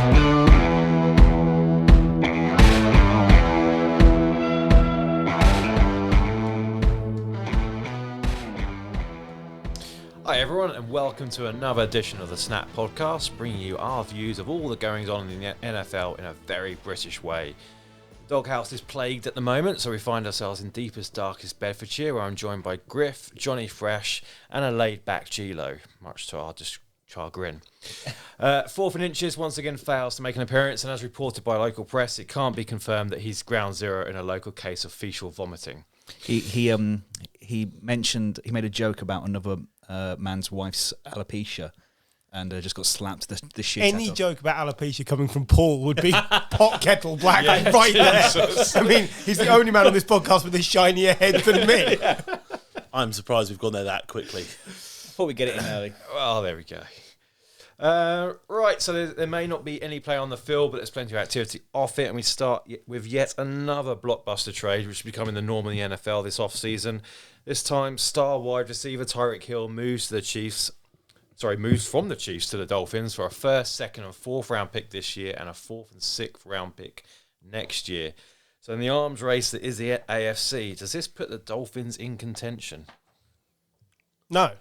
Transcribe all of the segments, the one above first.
Hi everyone, and welcome to another edition of the Snap Podcast, bringing you our views of all the goings on in the NFL in a very British way. The doghouse is plagued at the moment, so we find ourselves in deepest, darkest Bedfordshire, where I'm joined by Griff, Johnny Fresh, and a laid-back G-Lo, much to our chagrin. Fourth and Inches once again fails to make an appearance, and as reported by local press, it can't be confirmed that he's ground zero in a local case of facial vomiting. He made a joke about another man's wife's alopecia and just got slapped the shit out of. Any joke about alopecia coming from Paul would be pot kettle black right there. I mean, he's the only man on this podcast with a shinier head than me. Yeah. I'm surprised we've gone there that quickly. Thought we'd get it in early. Well, there we go. Right, so there may not be any play on the field, but there's plenty of activity off it, and we start with yet another blockbuster trade, which is becoming the norm in the NFL this off-season. This time, star wide receiver Tyreek Hill moves from the Chiefs to the Dolphins for a first, second, and fourth round pick this year, and a fourth and sixth round pick next year. So in the arms race that is the AFC, does this put the Dolphins in contention? No.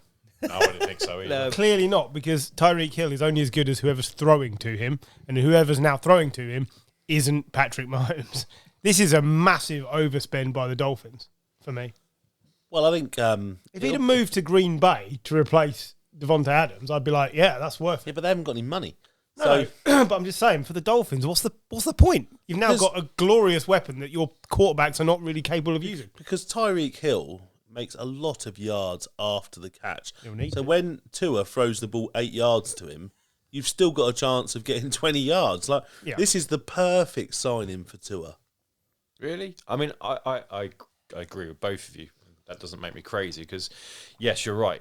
I wouldn't think so either. No. Clearly not, because Tyreek Hill is only as good as whoever's throwing to him, and whoever's now throwing to him isn't Patrick Mahomes. This is a massive overspend by the Dolphins, for me. Well, I think... if he'd have moved to Green Bay to replace Devonta Adams, I'd be like, yeah, that's worth it. Yeah, but they haven't got any money. No, but I'm just saying, for the Dolphins, what's the point? You've now got a glorious weapon that your quarterbacks are not really capable of using. Because Tyreek Hill makes a lot of yards after the catch. So to. when Tua throws the ball 8 yards to him, you've still got a chance of getting 20 yards. This is the perfect signing for Tua. Really? I mean, I agree with both of you. That doesn't make me crazy because, yes, you're right.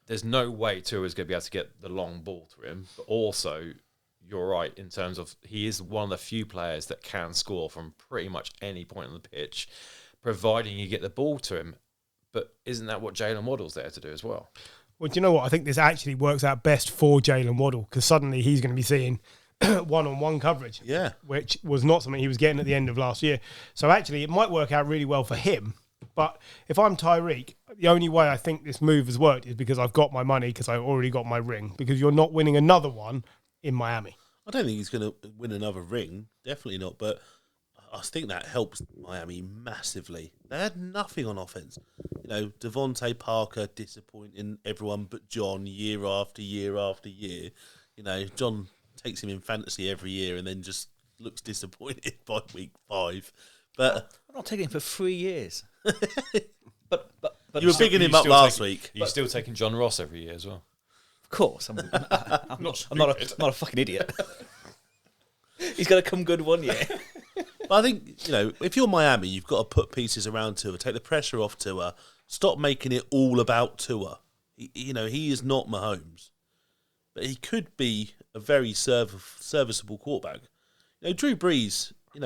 There's no way Tua is going to be able to get the long ball to him. But also, you're right in terms of he is one of the few players that can score from pretty much any point on the pitch, providing you get the ball to him. But isn't that what Jalen Waddle's there to do as well? Well, do you know what? I think this actually works out best for Jalen Waddle because suddenly he's going to be seeing one-on-one coverage, which was not something he was getting at the end of last year. So actually, it might work out really well for him. But if I'm Tyreek, the only way I think this move has worked is because I've got my money because I've already got my ring because you're not winning another one in Miami. I don't think he's going to win another ring. Definitely not. But I think that helps Miami massively. They had nothing on offense. Devontae Parker disappointing everyone but John year after year after year. John takes him in fantasy every year and then just looks disappointed by week 5. But I'm not taking him for 3 years. but you were bigging him up last week. You're still taking John Ross every year as well. Of course, I'm not a fucking idiot. He's going to come good one year. But I think, if you're Miami, you've got to put pieces around Tua, take the pressure off Tua, stop making it all about Tua. He is not Mahomes. But he could be a very serviceable quarterback. Drew Brees, he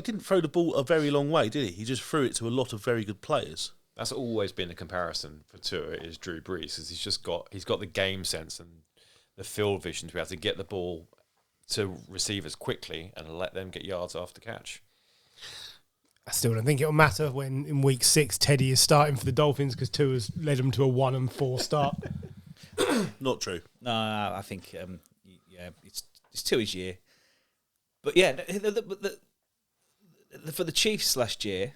didn't throw the ball a very long way, did he? He just threw it to a lot of very good players. That's always been a comparison for Tua is Drew Brees, because he's got the game sense and the field vision to be able to get the ball to receivers quickly and let them get yards after catch. I still don't think it'll matter when in week 6 Teddy is starting for the Dolphins because Tua's led them to a 1-4 start. Not true. No, I think it's Tua's year. But yeah, for the Chiefs last year,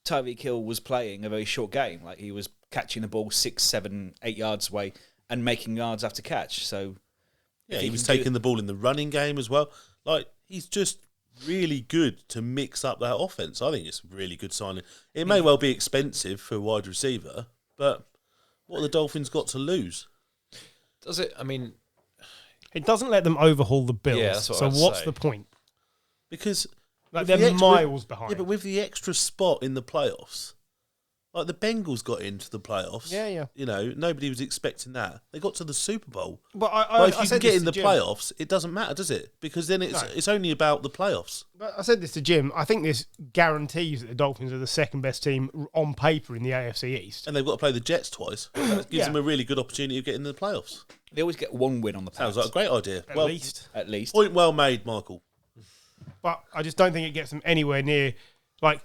Tyreek Hill was playing a very short game. Like he was catching the ball 6, 7, 8 yards away and making yards after catch. So yeah, he was taking the ball in the running game as well. He's just really good to mix up that offense. I think it's a really good signing. It may well be expensive for a wide receiver, but what have the Dolphins got to lose? Does it? I mean, it doesn't let them overhaul the Bills. Yeah, that's what so I'd what's say. the point? Because they're miles behind. Yeah, but with the extra spot in the playoffs, Like the Bengals got into the playoffs. Yeah. You know, nobody was expecting that. They got to the Super Bowl. But If you can get in the playoffs, it doesn't matter, does it? Because then it's only about the playoffs. But I said this to Jim. I think this guarantees that the Dolphins are the second best team on paper in the AFC East. And they've got to play the Jets twice. That gives them a really good opportunity of getting in the playoffs. They always get one win on the Sounds like a great idea. At least. Point well made, Michael. But I just don't think it gets them anywhere near. Like,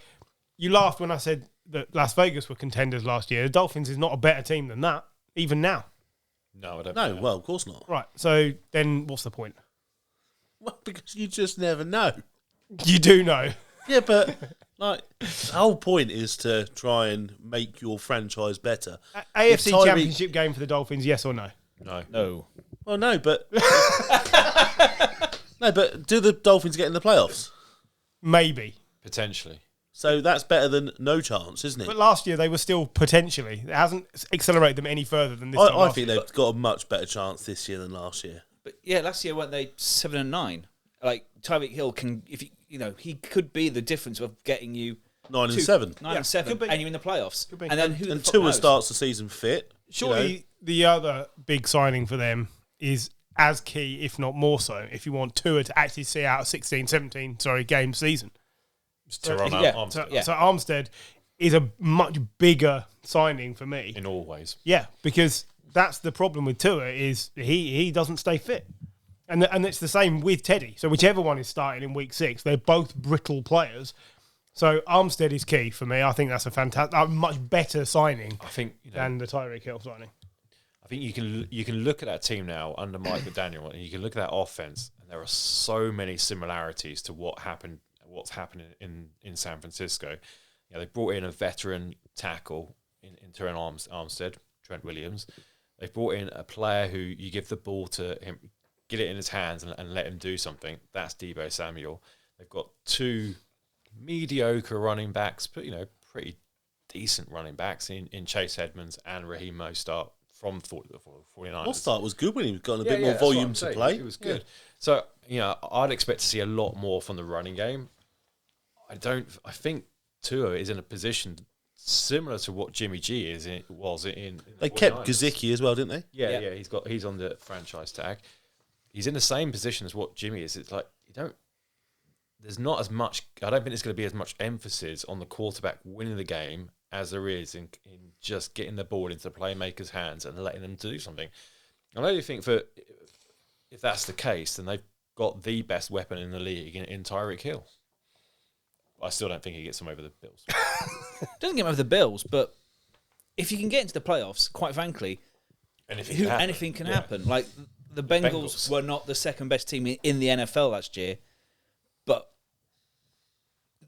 you laughed when I said that Las Vegas were contenders last year. The Dolphins is not a better team than that, even now. No, I don't. No, well, of course not. Right. So then what's the point? Well, because you just never know. You do know. Yeah, but like the whole point is to try and make your franchise better. AFC Championship game for the Dolphins, yes or no? No. Well, no, but no, but do the Dolphins get in the playoffs? Maybe. Potentially. So that's better than no chance, isn't it? But last year they were still potentially. It hasn't accelerated them any further than this. I think they've got a much better chance this year than last year. But yeah, last year weren't they 7-9? Like Tyreek Hill can, if he could be the difference of getting you 9-7, 9-7, and you're in the playoffs. And then who the fuck Tua knows? starts the season fit. Surely the other big signing for them is as key, if not more so, if you want Tua to actually see out a 16-17 game season. Toronto, yeah. Armstead. So Armstead is a much bigger signing for me. In all ways. Yeah, because that's the problem with Tua is he doesn't stay fit. And it's the same with Teddy. So whichever one is starting in week 6, they're both brittle players. So Armstead is key for me. I think that's a much better signing than the Tyreek Hill signing. I think you can look at that team now under Mike McDaniel, and you can look at that offense, and there are so many similarities to what's happening in San Francisco. You know, they brought in a veteran tackle in Terran Armstead, Trent Williams. They brought in a player who you give the ball to him, get it in his hands, and let him do something. That's Deebo Samuel. They've got 2 mediocre running backs, but pretty decent running backs in Chase Edmonds and Raheem Mostert from the 49ers. Mostert was good when he was got a bit more volume to play. It was good. So I'd expect to see a lot more from the running game. I think Tua is in a position similar to what Jimmy G was in They kept Gesicki as well, didn't they? Yeah. He's on the franchise tag. He's in the same position as what Jimmy is. It's like there's not as much. I don't think there's going to be as much emphasis on the quarterback winning the game as there is in just getting the ball into the playmakers' hands and letting them do something. I only think if that's the case, then they've got the best weapon in the league in Tyreek Hill. I still don't think he gets them over the Bills. Doesn't get him over the Bills, but if you can get into the playoffs, quite frankly, anything can happen. Like the Bengals were not the second best team in the NFL last year, but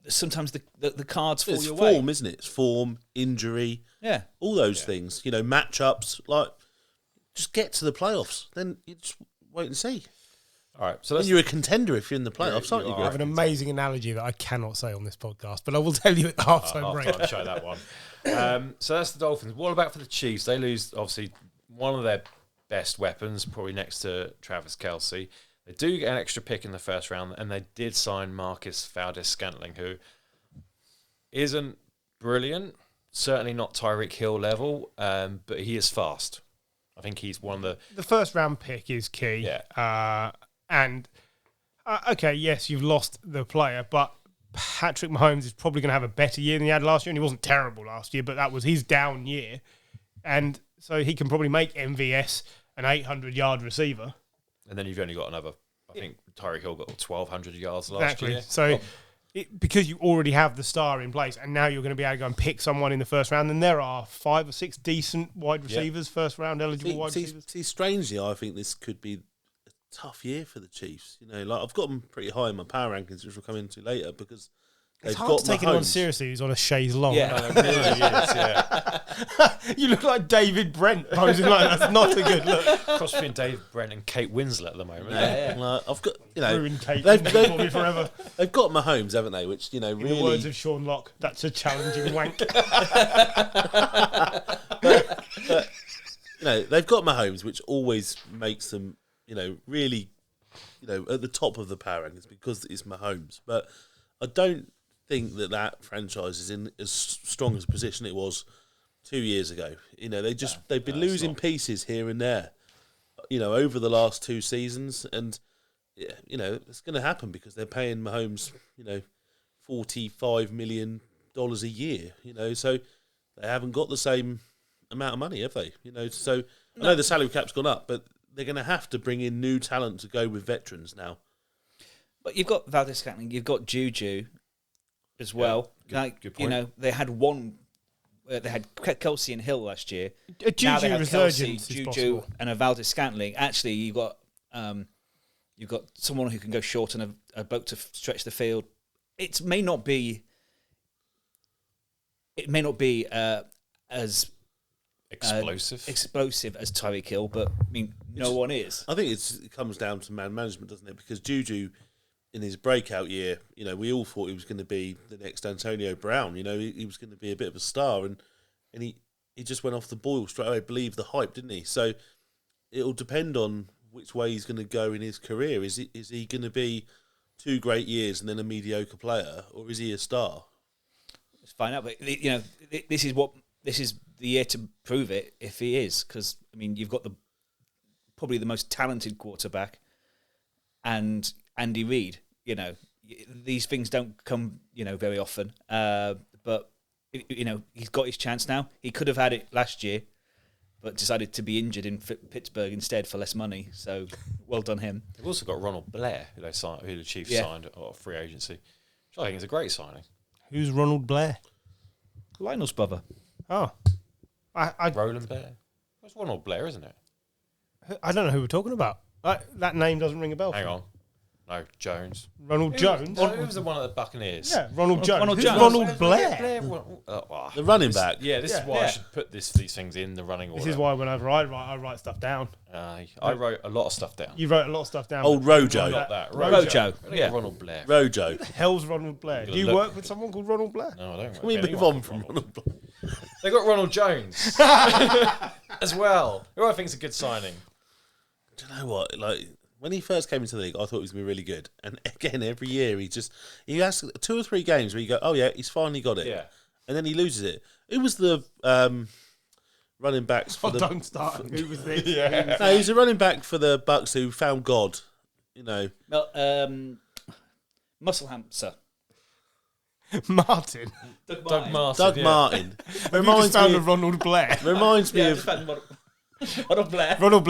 sometimes the cards fall your way. It's form, isn't it? It's form, injury, all those things. Matchups. Like, just get to the playoffs. Then you just wait and see. All right, so you're a contender if you're in the playoffs, aren't you? I have an amazing analogy that I cannot say on this podcast, but I will tell you at the halftime break. I'll show that one. So that's the Dolphins. What about for the Chiefs? They lose, obviously, one of their best weapons, probably next to Travis Kelce. They do get an extra pick in the first round, and they did sign Marquez Valdez-Scantling, who isn't brilliant, certainly not Tyreek Hill level, but he is fast. I think he's one of the first round pick is key. Yeah. Okay, yes, you've lost the player, but Patrick Mahomes is probably going to have a better year than he had last year, and he wasn't terrible last year, but that was his down year. And so he can probably make MVS an 800-yard receiver. And then you've only got another, I think Tyreek Hill got 1,200 yards last year. So because you already have the star in place, and now you're going to be able to go and pick someone in the first round, and there are 5 or 6 decent wide receivers, first round eligible wide receivers. See, strangely, I think this could be a tough year for the Chiefs. I've got them pretty high in my power rankings, which we'll come into later, because it's hard to take anyone seriously who's on a chaise longue. Yeah, it really is, yeah. You look like David Brent posing like that's not a good look. Cross between David Brent and Kate Winslet at the moment. Yeah. I've got, ruined Kate for me forever. They've got Mahomes, haven't they? Which, really... In the words of Sean Locke, that's a challenging wank. but they've got Mahomes, which always makes them, really, at the top of the power rankings because it's Mahomes. But I don't think that franchise is in as strong as a position it was 2 years ago. They've been losing pieces here and there, over the last 2 seasons, and it's going to happen because they're paying Mahomes, $45 million a year. So they haven't got the same amount of money, have they? So I know the salary cap's gone up, but they're going to have to bring in new talent to go with veterans now. But you've got Valdez-Scantling, you've got Juju as well. Good point. They had one. They had Kelsey and Hill last year. A Juju now they have resurgence Kelsey, is Juju, possible. and a Valdez-Scantling. Actually, you've got someone who can go short and a boat to stretch the field. It may not be as explosive as Tyreek Hill, but I mean, no one is. I think it comes down to man management, doesn't it? Because Juju, in his breakout year, we all thought he was going to be the next Antonio Brown. He was going to be a bit of a star, and he just went off the boil straight away. Believed the hype, didn't he? So it'll depend on which way he's going to go in his career. Is he going to be 2 great years and then a mediocre player, or is he a star? Let's find out. But this is the year to prove it if he is, because I mean, you've got probably the most talented quarterback, and Andy Reid. These things don't come very often. But he's got his chance now. He could have had it last year, but decided to be injured in Pittsburgh instead for less money. So well done him. They've also got Ronald Blair, who the Chiefs signed at free agency, which I think is a great signing. Who's Ronald Blair? Lionel's brother. Oh. Roland Blair. That's Ronald Blair, isn't it? I don't know who we're talking about. That name doesn't ring a bell. Hang on. No, Jones. Ronald Jones? Who was the one at the Buccaneers? Yeah, Ronald Jones. Ronald Who's Jones. Ronald Blair? The running back. This is why I should put these things in the running order. This is why whenever I write stuff down. I wrote a lot of stuff down. You wrote a lot of stuff down. Old Rojo. Not that. Rojo. Yeah, Ronald Blair. Rojo. Hell's Ronald Blair. Do you work with someone called Ronald Blair? No, I don't. Can we move on from Ronald Blair? They got Ronald Jones as well, who I think is a good signing. Do you know what? When he first came into the league, I thought he was going to be really good. And again, every year he has 2 or 3 games where you go, oh yeah, he's finally got it. Yeah. And then he loses it. Who was the running backs for the... Don't start. Who was this? Yeah. No, he's a running back for the Bucks who found God. Muscle hamster. Martin. Doug Martin. Doug Martin. Reminds me of Ronald Blair. Reminds me of... Ronald Blair. Ronald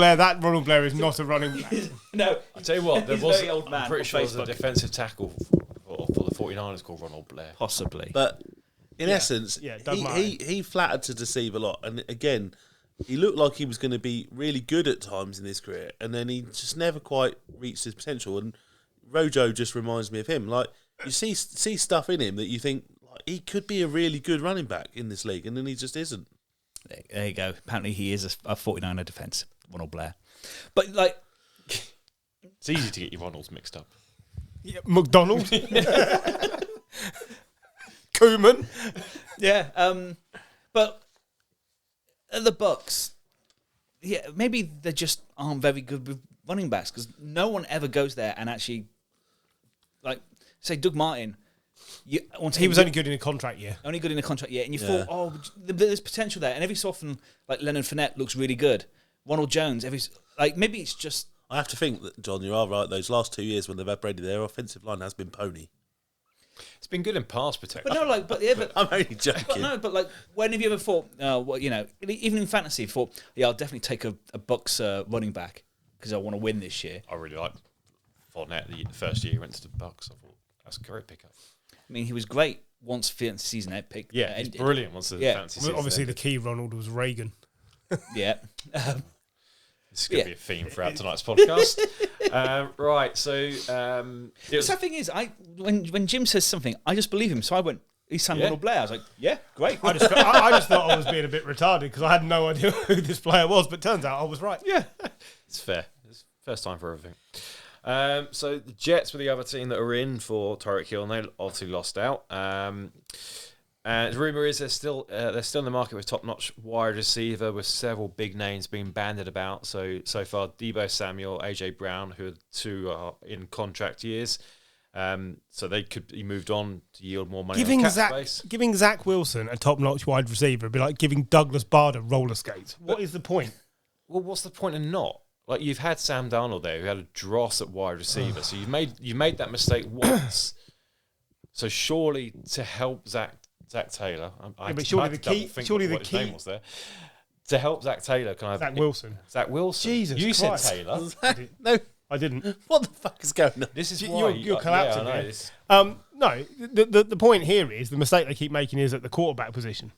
Blair is not a running back. No. I tell you what, there He's was. a very old man I'm pretty on sure there's a Facebook. defensive tackle for the 49ers called Ronald Blair. Possibly. But in essence, Doug Martin. he flattered to deceive a lot. And again, he looked like he was going to be really good at times in his career. And then he just never quite reached his potential. And Rojo just reminds me of him. You see stuff in him that you think he could be a really good running back in this league. And then he just isn't. There you go. Apparently he is a 49er defence, Ronald Blair. But It's easy to get your Ronalds mixed up. Yeah, McDonald. Koeman. yeah. But the Bucks, maybe they just aren't very good with running backs because no one ever goes there and actually, say Doug Martin. He was only good in a contract year. Only good in a contract year. And you thought, there's potential there. And every so often, Leonard Fournette looks really good. Ronald Jones, maybe it's just... I have to think that, John, you are right. Those last 2 years when they've had Brady, their offensive line has been pony. It's been good in pass protection. But I'm only joking. When have you ever thought, even in fantasy, thought, I'll definitely take a Bucks running back because I want to win this year. I really like Fournette. The first year he went to the Bucks, I thought that's a great pickup. I mean, he was great once fantasy season had picked. Yeah, he's brilliant once the fantasy season. Obviously, the key Ronald was Reagan. Yeah. This is going to be a theme throughout tonight's podcast. Right, so... the sad thing is, when Jim says something, I just believe him. So I went, he's Sam Ronald Blair. I was like, yeah, great. I just thought I was being a bit retarded because I had no idea who this player was, but turns out I was right. Yeah, it's fair. It's first time for everything. So the Jets were the other team that were in for Tyreek Hill, and they obviously lost out. And the rumour is they're still in the market with top-notch wide receiver, with several big names being bandied about. So far, Deebo Samuel, AJ Brown, who are 2 are in contract years, So he moved on to yield more money. Giving Zach Wilson a top-notch wide receiver would be like giving Douglas Bader roller skates. What is the point? Well, what's the point in not? Like, you've had Sam Darnold there, who had a dross at wide receiver. So you've made that mistake once. So surely to help Zach Taylor, but surely the key name was there. To help Zach Taylor, Zach Wilson. Zach Wilson. Jesus you Christ. said Taylor. No, I didn't. What the fuck is going on? This is why you're collapsing. Yeah, here. No, the point here is the mistake they keep making is at the quarterback position.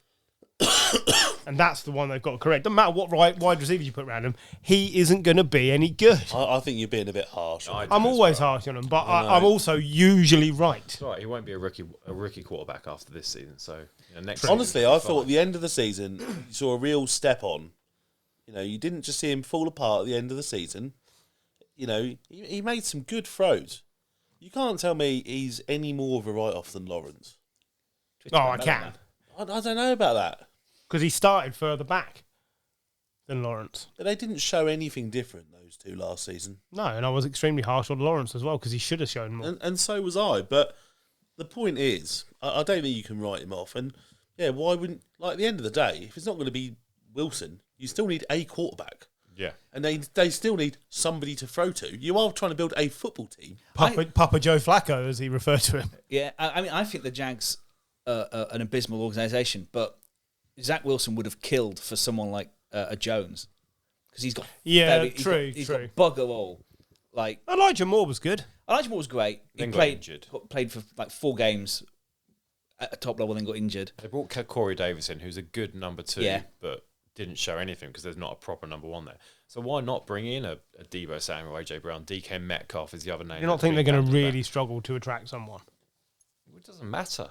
And that's the one they've got to correct. Doesn't matter what wide receivers you put around him, he isn't going to be any good. I think you're being a bit harsh. I'm always harsh on him, but I'm also usually right. That's right. He won't be a rookie quarterback after this season. So next. Honestly, I thought at the end of the season you saw a real step on. You didn't just see him fall apart at the end of the season. He made some good throws. You can't tell me he's any more of a write-off than Lawrence. I can. I don't know about that. Because he started further back than Lawrence. But they didn't show anything different, those two last season. No, and I was extremely harsh on Lawrence as well, because he should have shown more. And so was I. But the point is, I don't think you can write him off. And, why wouldn't... Like, at the end of the day, if it's not going to be Wilson, you still need a quarterback. Yeah. And they still need somebody to throw to. You are trying to build a football team. Papa Joe Flacco, as he referred to him. Yeah, I think the Jags are an abysmal organisation, but Zach Wilson would have killed for someone like a Jones, because he's got he's got bugger all. Like, Elijah Moore was good. Elijah Moore was great. He played for like 4 games at a top level, then got injured. They brought Corey Davis in, who's a good number 2, but didn't show anything because there's not a proper number 1 there. So why not bring in a Deebo Samuel, AJ Brown, DK Metcalf is the other name. You don't think they're going to really struggle to attract someone? It doesn't matter.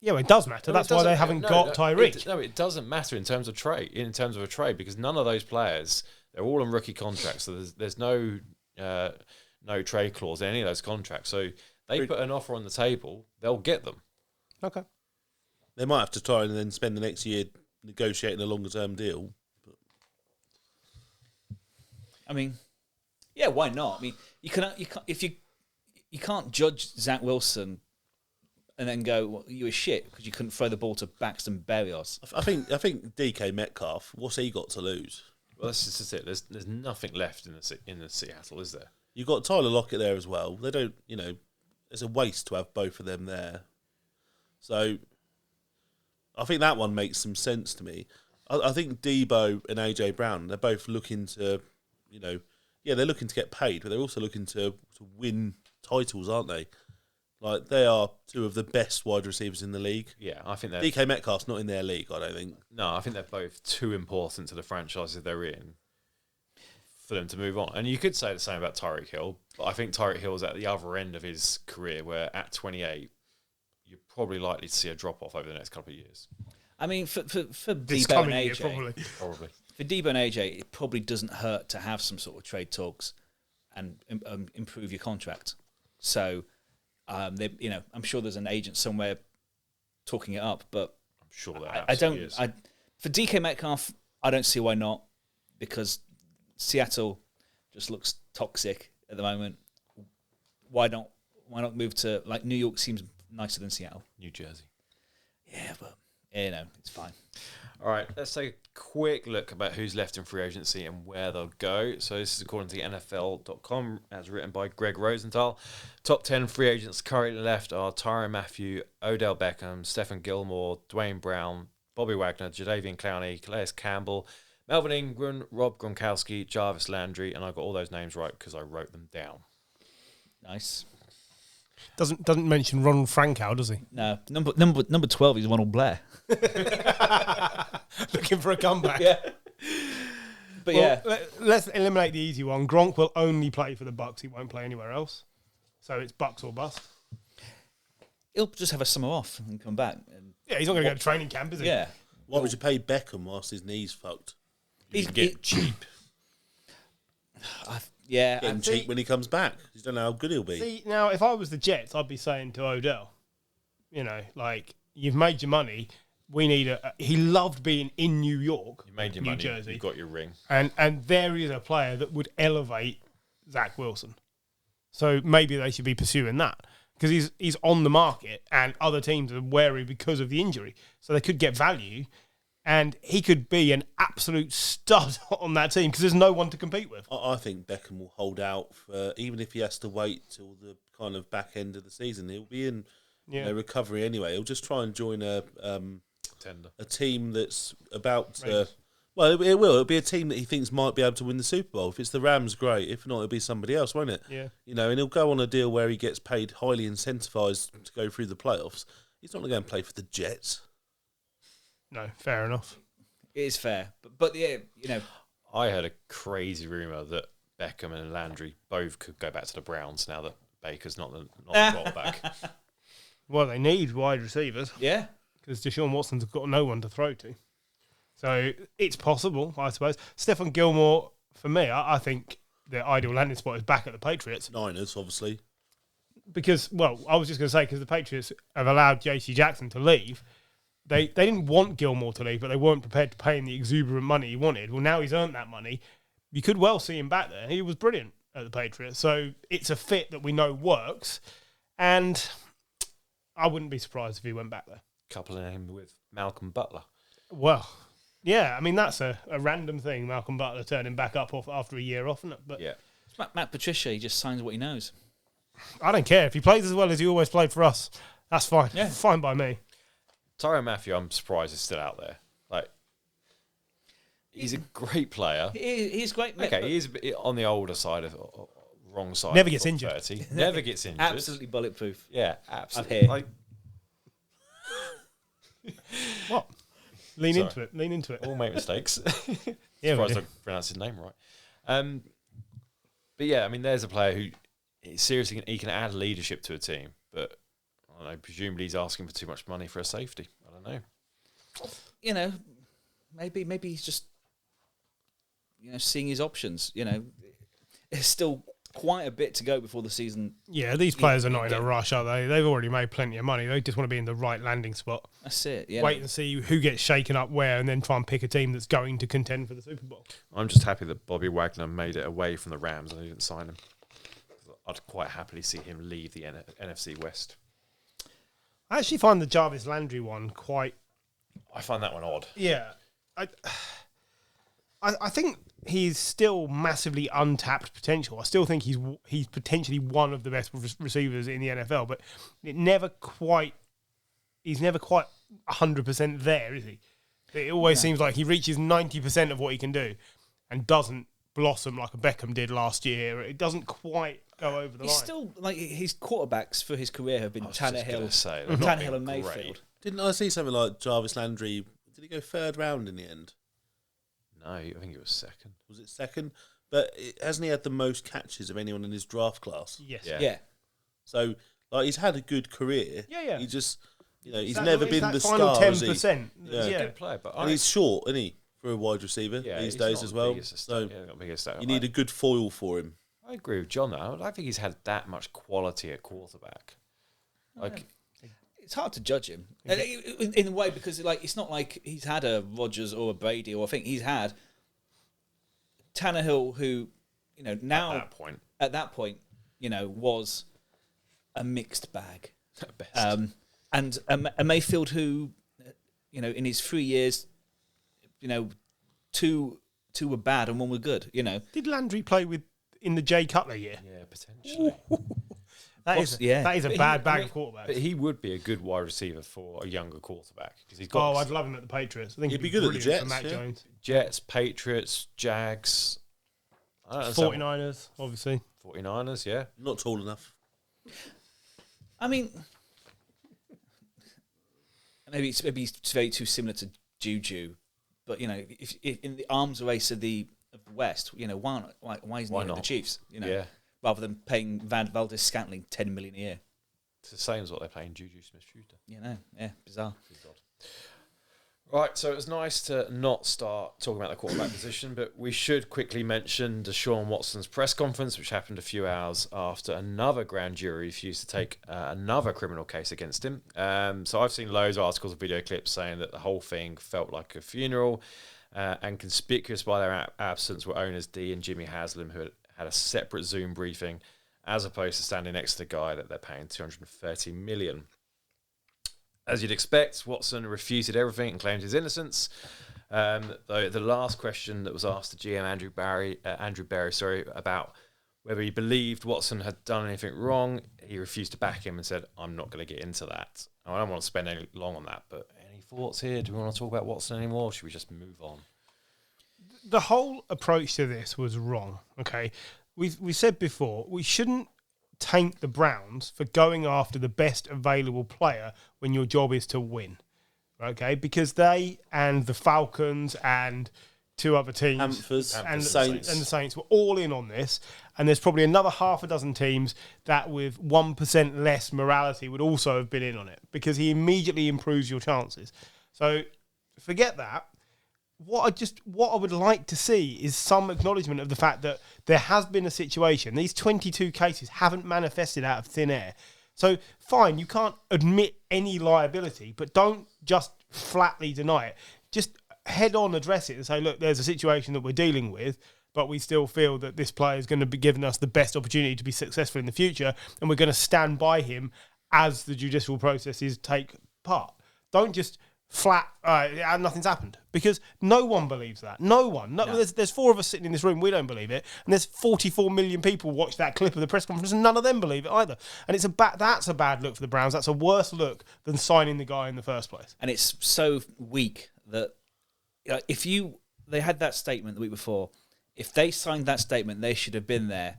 Yeah, well, it does matter. That's why they haven't got Tyreek. It doesn't matter in terms of trade. In terms of a trade, because none of those players, they're all on rookie contracts. So there's no trade clause in any of those contracts. So they put an offer on the table, they'll get them. Okay. They might have to try and then spend the next year negotiating a longer term deal. But... I mean, yeah, why not? I mean, you can't judge Zach Wilson and then go, well, you were shit because you couldn't throw the ball to Baxton Berrios. I think DK Metcalf, what's he got to lose? Well, that's just it. There's nothing left in the Seattle, is there? You've got Tyler Lockett there as well. They don't, it's a waste to have both of them there. So I think that one makes some sense to me. I think Deebo and AJ Brown, they're both looking to, they're looking to get paid, but they're also looking to win titles, aren't they? Like, they are 2 of the best wide receivers in the league. Yeah, I think they're... DK Metcalf's not in their league, I don't think. No, I think they're both too important to the franchises they're in for them to move on. And you could say the same about Tyreek Hill, but I think Tyreek Hill's at the other end of his career, where at 28, you're probably likely to see a drop-off over the next couple of years. I mean, for Deebo and AJ... Probably. For Deebo and AJ, it probably doesn't hurt to have some sort of trade talks and improve your contract. So... I'm sure there's an agent somewhere talking it up, but I'm sure there absolutely is. For DK Metcalf, I don't see why not, because Seattle just looks toxic at the moment. Why not move to, like, New York seems nicer than Seattle. New Jersey. Yeah, but it's fine. All right, let's take a quick look about who's left in free agency and where they'll go. So this is according to NFL.com, as written by Greg Rosenthal. Top 10 free agents currently left are Tyrann Mathieu, Odell Beckham, Stephen Gilmore, Dwayne Brown, Bobby Wagner, Jadeveon Clowney, Calais Campbell, Melvin Ingram, Rob Gronkowski, Jarvis Landry, and I got all those names right because I wrote them down. Nice. Doesn't mention Ronald Frankow, does he? No, number 12 is Ronald Blair. Looking for a comeback. Yeah. But let's eliminate the easy one. Gronk will only play for the Bucs. He won't play anywhere else. So it's Bucs or bust. He'll just have a summer off and come back. Yeah, he's not going to go to training camp, is he? Yeah. Why would you pay Beckham whilst his knee's fucked? You can get cheap. Get him cheap when he comes back. You don't know how good he'll be. See, now, if I was the Jets, I'd be saying to Odell, you've made your money. We need he loved being in New York, you made your New money, Jersey. You got your ring. And there is a player that would elevate Zach Wilson. So maybe they should be pursuing that because he's on the market and other teams are wary because of the injury. So they could get value and he could be an absolute stud on that team because there's no one to compete with. I think Beckham will hold out for, even if he has to wait till the kind of back end of the season, he'll be in recovery anyway. He'll just try and join a team that's about to... Well, it will. It'll be a team that he thinks might be able to win the Super Bowl. If it's the Rams, great. If not, it'll be somebody else, won't it? Yeah. And he'll go on a deal where he gets paid highly incentivised to go through the playoffs. He's not going to go and play for the Jets. No, fair enough. It is fair. But I heard a crazy rumour that Beckham and Landry both could go back to the Browns now that Baker's not the quarterback. Well, they need wide receivers. Yeah. Because Deshaun Watson's got no one to throw to. So it's possible, I suppose. Stephon Gilmore, for me, I think the ideal landing spot is back at the Patriots. Niners, obviously. Because, well, I was just going to say, because the Patriots have allowed J.C. Jackson to leave. They didn't want Gilmore to leave, but they weren't prepared to pay him the exuberant money he wanted. Well, now he's earned that money. You could well see him back there. He was brilliant at the Patriots. So it's a fit that we know works. And I wouldn't be surprised if he went back there. Coupling him with Malcolm Butler. Well... Yeah, I mean, that's a random thing, Malcolm Butler turning back up off after a year off, isn't it? But yeah. Matt Patricia, he just signs what he knows. I don't care. If he plays as well as he always played for us, that's fine. Yeah. Fine by me. Tyrann Mathieu, I'm surprised is still out there. Like, he's a great player. He's great. Okay, he is a bit on the older side of wrong side. Never gets injured. 30. Never gets injured. Absolutely bulletproof. Yeah, absolutely. Up here. Like, What? Lean into it. all make mistakes. Yeah, Surprised I pronounced his name right. But yeah, I mean, there's a player who seriously he can add leadership to a team, but I don't know. Presumably, he's asking for too much money for a safety. I don't know. Maybe he's just seeing his options. There's still quite a bit to go before the season. Yeah, these players are not in a rush, are they? They've already made plenty of money. They just want to be in the right landing spot. That's it. Yeah. Wait and see who gets shaken up where, and then try and pick a team that's going to contend for the Super Bowl. I'm just happy that Bobby Wagner made it away from the Rams and they didn't sign him. I'd quite happily see him leave the NFC West. I actually find the Jarvis Landry one quite... I find that one odd. Yeah. I think he's still massively untapped potential. I still think he's potentially one of the best receivers in the NFL, but he's never quite 100% there, is he? It always seems like he reaches 90% of what he can do and doesn't blossom like a Beckham did last year. It doesn't quite go over the line. He's still, his quarterbacks for his career have been Tannehill and Mayfield. Didn't I see something like Jarvis Landry? Did he go third round in the end? No, I think it was second. Was it second? But hasn't he had the most catches of anyone in his draft class? Yes. Yeah. So, he's had a good career. Yeah. He just, he's never been the final star. 10%. He's a good player, but and he's short, isn't he, for a wide receiver these days as well? So you need a good foil for him. I agree with John. Though. I don't think he's had that much quality at quarterback. It's hard to judge him in a way because it's not like he's had a Rodgers or a Brady or I think he's had Tannehill who now at that point was a mixed bag At best. and a Mayfield who in his 3 years two were bad and one were good. Did Landry play in the Jay Cutler year? Yeah, potentially. That is a bad bag of quarterback. But he would be a good wide receiver for a younger quarterback because he's got. I'd love him at the Patriots. I think he'd be good at the Jets. For Mac Jones. Jets, Patriots, Jags. 49ers, obviously. 49ers, yeah. Not tall enough. I mean, maybe it's very too similar to Juju, but if in the arms race of the West, why isn't he at the Chiefs? Yeah. Rather than paying Valdez-Scantling $10 million a year. It's the same as what they're paying Juju Smith-Schuster. Bizarre. Right, so it was nice to not start talking about the quarterback position, but we should quickly mention Deshaun Watson's press conference, which happened a few hours after another grand jury refused to take another criminal case against him. So I've seen loads of articles and video clips saying that the whole thing felt like a funeral, and conspicuous by their absence were owners Dee and Jimmy Haslam, who had a separate Zoom briefing as opposed to standing next to the guy that they're paying $230 million. As you'd expect, Watson refuted everything and claimed his innocence. Though the last question that was asked to GM Andrew Berry, about whether he believed Watson had done anything wrong, he refused to back him and said, "I'm not going to get into that." I don't want to spend any long on that, but any thoughts here? Do we want to talk about Watson anymore? Or should we just move on? The whole approach to this was wrong. Okay, we said before we shouldn't taint the Browns for going after the best available player when your job is to win. Okay, because they and the Falcons and two other teams, Panthers and the Saints. and the Saints were all in on this. And there's probably another half a dozen teams that with 1% less morality would also have been in on it, because he immediately improves your chances. So forget that. What I would like to see is some acknowledgement of the fact that there has been a situation. These 22 cases haven't manifested out of thin air. So fine, you can't admit any liability, but don't just flatly deny it. Just head on address it and say, look, there's a situation that we're dealing with, but we still feel that this player is going to be giving us the best opportunity to be successful in the future, and we're going to stand by him as the judicial processes take part. Don't just flat, nothing's happened, because no one believes that. No one. No. There's four of us sitting in this room. We don't believe it, and there's 44 million people watch that clip of the press conference, and none of them believe it either. And that's a bad look for the Browns. That's a worse look than signing the guy in the first place. And it's so weak that they had that statement the week before. If they signed that statement, they should have been there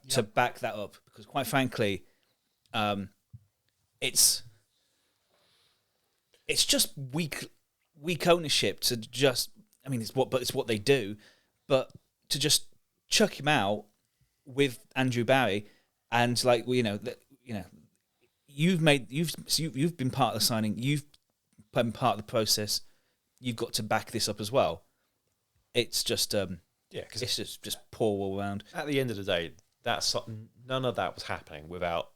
to back that up. Because quite frankly, it's just weak ownership to just. I mean, it's what they do, but to just chuck him out with Andrew Barry and you've been part of the signing, you've been part of the process, you've got to back this up as well. It's just it's just poor all around. At the end of the day, none of that was happening without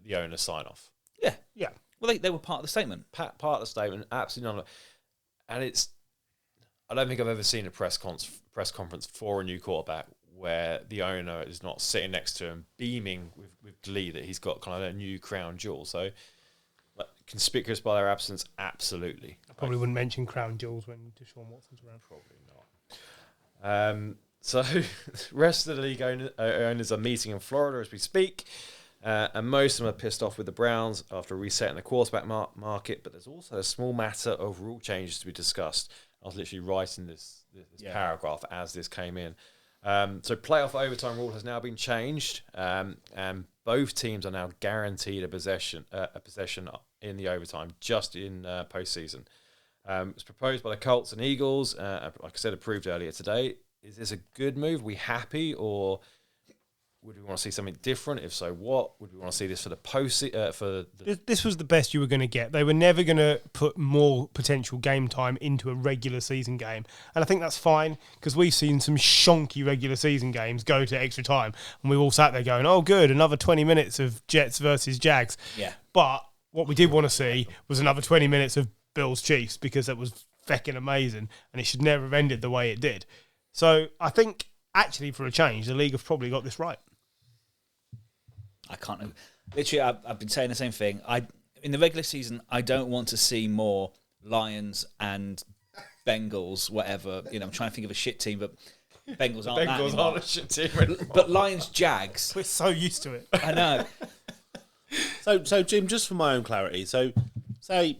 the owner's sign off. Yeah. Well, they were part of the statement. Part of the statement, absolutely none of it. And I don't think I've ever seen a press conference for a new quarterback where the owner is not sitting next to him, beaming with glee that he's got kind of a new crown jewel. So, conspicuous by their absence, absolutely. I probably wouldn't mention crown jewels when Deshaun Watson's around. Probably not. So, the rest of the league owners are meeting in Florida as we speak. And most of them are pissed off with the Browns after resetting the quarterback market. But there's also a small matter of rule changes to be discussed. I was literally writing this paragraph as this came in. So playoff overtime rule has now been changed, and both teams are now guaranteed a possession in the overtime, just in postseason. It's proposed by the Colts and Eagles. Like I said, approved earlier today. Is this a good move? Are we happy, or would we want to see something different? If so, what? Would we want to see this for the post? This was the best you were going to get. They were never going to put more potential game time into a regular season game. And I think that's fine, because we've seen some shonky regular season games go to extra time. And we all sat there going, oh, good, another 20 minutes of Jets versus Jags. Yeah. But what we did want to see was another 20 minutes of Bills Chiefs, because that was feckin' amazing. And it should never have ended the way it did. So I think, actually, for a change, the league have probably got this right. I can't. Literally, I've been saying the same thing. In the regular season, I don't want to see more Lions and Bengals, whatever. I'm trying to think of a shit team, but Bengals aren't that anymore. Aren't a shit team anymore. But Lions, Jags. We're so used to it. I know. So Jim, just for my own clarity, so say,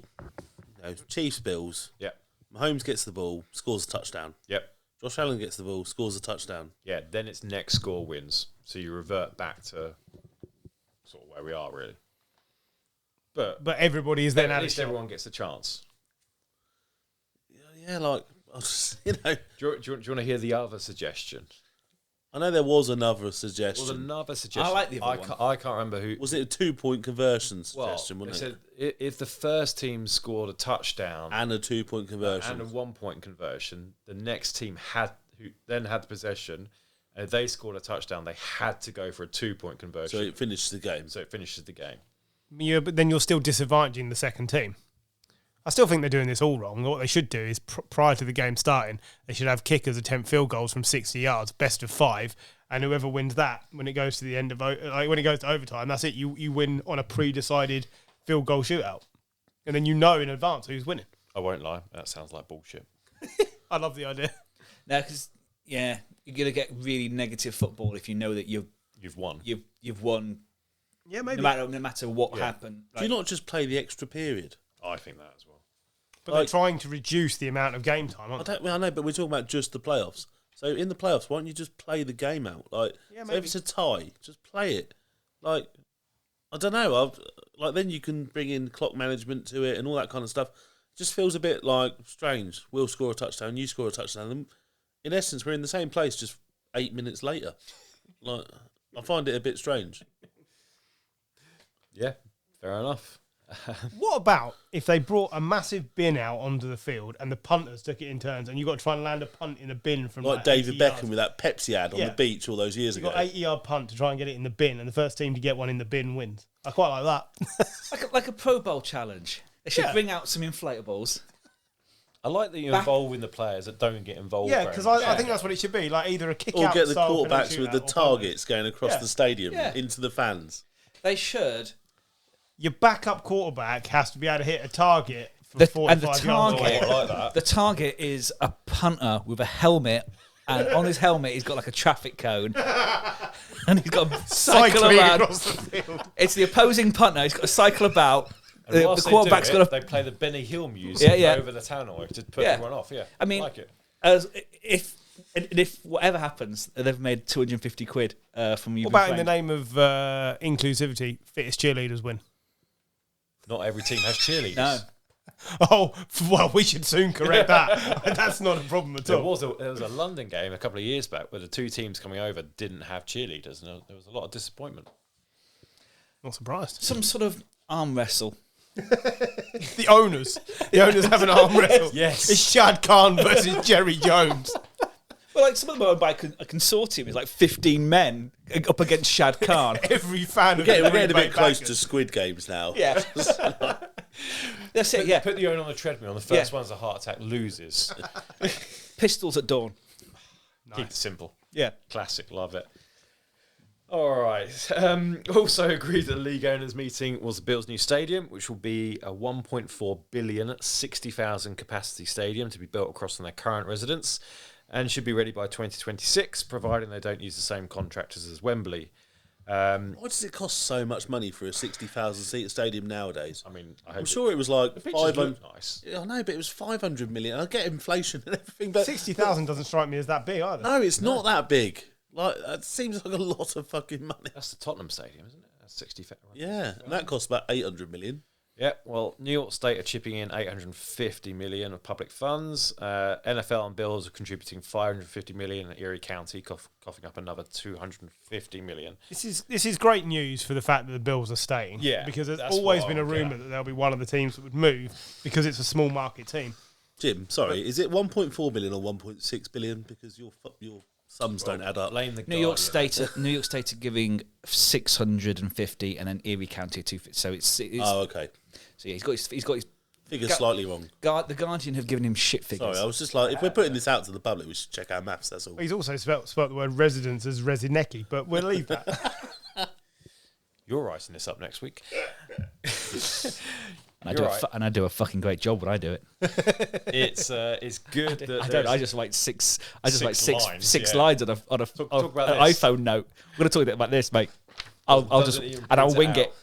Chiefs, Bills. Yeah. Mahomes gets the ball, scores a touchdown. Yep. Josh Allen gets the ball, scores a touchdown. Yeah. Then it's next score wins. So you revert back to sort of where we are, really. But everybody is then at least everyone gets a chance. Yeah, like, Do you want to hear the other suggestion? I know there was another suggestion. I like the other one. I can't remember who. Was it a 2-point conversion suggestion, wasn't it? Said if the first team scored a touchdown and a 2-point conversion and a 1-point conversion, the next team who then had the possession, and if they scored a touchdown, they had to go for a 2-point conversion. So it finishes the game. So it finishes the game. Yeah, but then you're still disadvantaging the second team. I still think they're doing this all wrong. What they should do is prior to the game starting, they should have kickers attempt field goals from 60 yards, best of 5, and whoever wins that when it goes to the end of when it goes to overtime, that's it. You win on a pre-decided field goal shootout, and then you know in advance who's winning. I won't lie, that sounds like bullshit. I love the idea. No, because you're gonna get really negative football if you know that you've won. You've won. Yeah, maybe. No matter what happened. Do you not just play the extra period? I think that as well. But they're trying to reduce the amount of game time, aren't they? I know, but we're talking about just the playoffs. So in the playoffs, why don't you just play the game out? Like, so if it's a tie, just play it. Like, I don't know. Then you can bring in clock management to it and all that kind of stuff. It just feels a bit like strange. We'll score a touchdown, you score a touchdown. And in essence, we're in the same place just 8 minutes later. Like, I find it a bit strange. Yeah, fair enough. What about if they brought a massive bin out onto the field and the punters took it in turns and you got to try and land a punt in a bin from like David Beckham with that Pepsi ad on the beach all those years ago. You got 80-yard punt to try and get it in the bin, and the first team to get one in the bin wins. I quite like that. like a Pro Bowl challenge. They should bring out some inflatables. I like that you're involving the players that don't get involved. Yeah, because I think that's what it should be. Like either a kick or out get the style quarterbacks with the targets going across the stadium into the fans. They should. Your backup quarterback has to be able to hit a target for 45 yards. I like that. The target is a punter with a helmet, and on his helmet he's got like a traffic cone, and he's got to cycle around. Across the field. It's the opposing punter. He's got to cycle about. The quarterback's got to. They play the Benny Hill music over the tannoy to put everyone off. Yeah, I mean, like it. If whatever happens, they've made 250 quid from you. What about in the name of inclusivity, fittest cheerleaders win? Not every team has cheerleaders. No. Oh, well, we should soon correct that. That's not a problem at all. There was a London game a couple of years back where the two teams coming over didn't have cheerleaders, and there was a lot of disappointment. Not surprised. Some sort of arm wrestle. The owners have an arm wrestle. Yes. It's Shad Khan versus Jerry Jones. Well, like some of them are owned by a consortium. It's like 15 men up against Shad Khan. Every fan of We're getting a bit close to Squid Games now. Yeah. That's it, Put the owner on the treadmill. The first one's a heart attack loses. Pistols at dawn. Nice. Keep it simple. Yeah. Classic. Love it. All right. Also agreed that the league owners meeting was the Bills' new stadium, which will be a 1.4 billion, 60,000 capacity stadium to be built across from their current residence, and should be ready by 2026, providing they don't use the same contractors as Wembley. Why does it cost so much money for a 60,000 seat stadium nowadays? I mean, I'm sure it was like 500. Nice. I know, but it was 500 million. I get inflation and everything, but 60,000 doesn't strike me as that big either. no, it's not that big. Like, that seems like a lot of fucking money. That's the Tottenham Stadium, isn't it? That's 60. Yeah, and that costs about 800 million. Yeah, well, New York State are chipping in 850 million of public funds. NFL and Bills are contributing 550 million, and Erie County coughing up another 250 million. This is great news for the fact that the Bills are staying. Yeah, because there's always been a rumour that they'll be one of the teams that would move because it's a small market team. Jim, sorry, is it 1.4 billion or 1.6 billion? Because your sums don't add up. New York State are giving 650, and then Erie County 250. So it's okay. So yeah, he's got his figures slightly wrong. The Guardian have given him shit figures. Sorry, I was just like, if we're putting this out to the public, we should check our maths. That's all. He's also spelt the word residence as Resinecki, but we'll leave that. You're writing this up next week. And I do a fucking great job when I do it. It's good that I just write six. I just write lines, six lines on an iPhone note. We're going to talk about this, mate. I'll wing it.